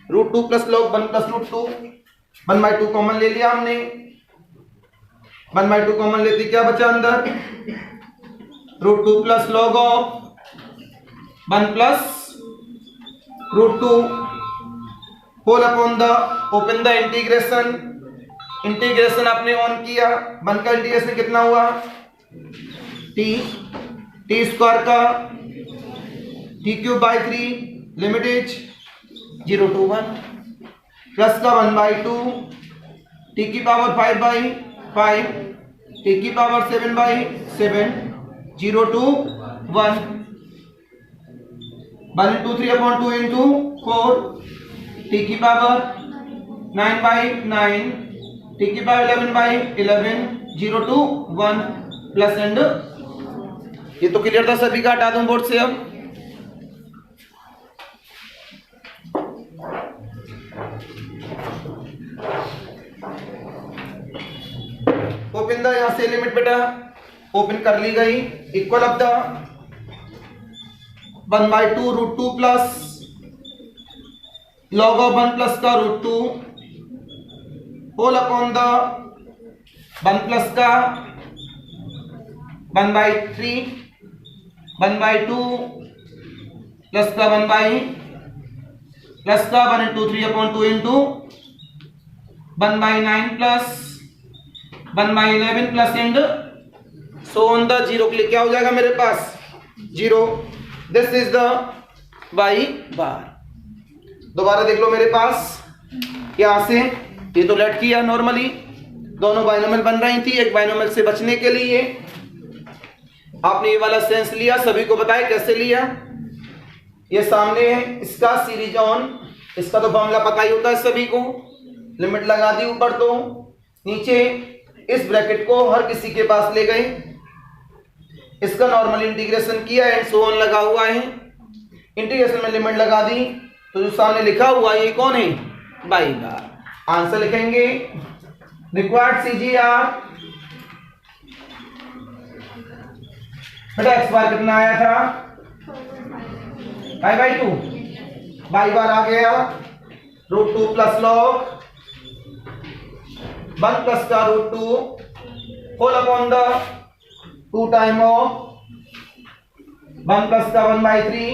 √2 प्लस log 1 प्लस √2, 1/2 कॉमन ले लिया हमने, 1/2 कॉमन लेते क्या बचा अंदर, √2 plus log of 1 plus √2 whole upon the, open the integration, integration आपने ऑन किया, 1 का इंटीग्रेशन कितना हुआ टी स्क्वायर का t³/3 limit is 0 to 1 plus का 1/2 टी की पावर 5/5 टी की पावर 7/7 0 to 1 1 × 3/2 × 4 टी की पावर 9/9 टी की पावर 11/11 0 to 1 प्लस एंड। ये तो क्लियर था सभी का, हटा दूं बोर्ड से। अब ओपन द, यहां से लिमिट बेटा ओपन कर ली गई, equal of the 1/2 √2 plus log of 1 plus का √2 होल अपॉन द 1 प्लस का 1/3 1/2 प्लस का 1 प्लस का 1 × 3/2 × 1/9 plus 1/11 plus and so on the 0 के लिए क्या हो जाएगा मेरे पास 0। दिस इज द y बार। दोबारा देख लो मेरे पास, यहां से ये तो लेट किया नॉर्मली, दोनों बाइनोमियल बन रही थी, एक बाइनोमियल से बचने के लिए आपने ये वाला सेंस लिया, सभी को बताया कैसे लिया। ये सामने है, इसका सीरीज ऑन, इसका तो फॉर्मूला पता ही होता है सभी को, लिमिट लगा दी ऊपर, तो नीचे इस ब्रैकेट को हर किसी के पास ले गए, इसका नॉर्मल इंटीग्रेशन किया एंड सो ऑन लगा हुआ है, इंटीग्रेशन में लिमिट लगा दी, तो जो सामने लिखा हुआ है ये कौन है y बार। आंसर लिखेंगे रिक्वायर्ड CGR बेटा x बार कितना आया था 5/2, y बार आ गया √2 प्लस log 1 प्लस का √2 whole upon the 2 time of 1 plus का 1/3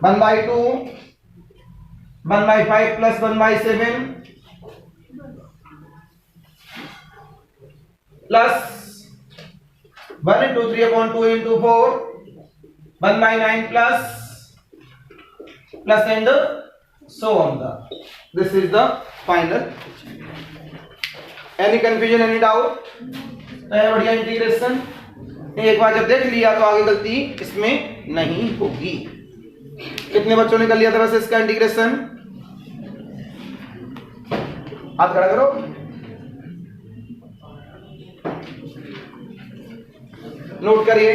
1/2 1/5 plus 1/7 plus 1 × 3/2 × 4 1/9 plus and so on the, this is the final। any confusion, any doubt? बढ़िया इंटीग्रेशन, एक बार जब देख लिया तो आगे गलती इसमें नहीं होगी। कितने बच्चों ने कर लिया था वैसे इसका इंटीग्रेशन, हाथ खड़ा करो। नोट करिए,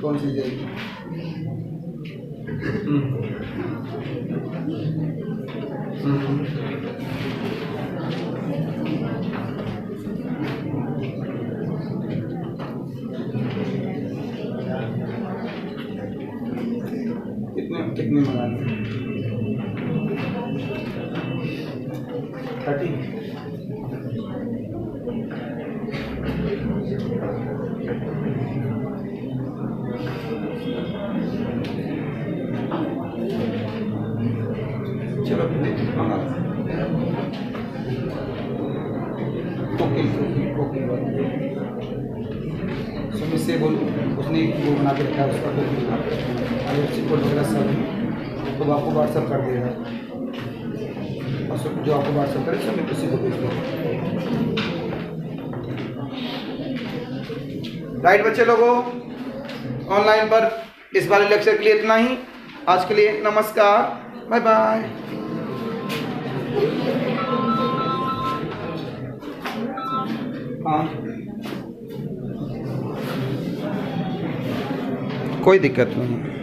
कौन सी जाएगी कितने मंगाने 30। चलो मंगा सुमित से बोल, उसने वो बना के रखा है उसका कोड वगैरह सब, तो आपको व्हाट्सअप कर देगा और जो आपको व्हाट्सअप करे सुमित उसी को भेज देगा। राइट बच्चे लोगों, ऑनलाइन पर इस बार लेक्चर के लिए इतना ही। आज के लिए नमस्कार, बाय बाय। हाँ, कोई दिक्कत नहीं है।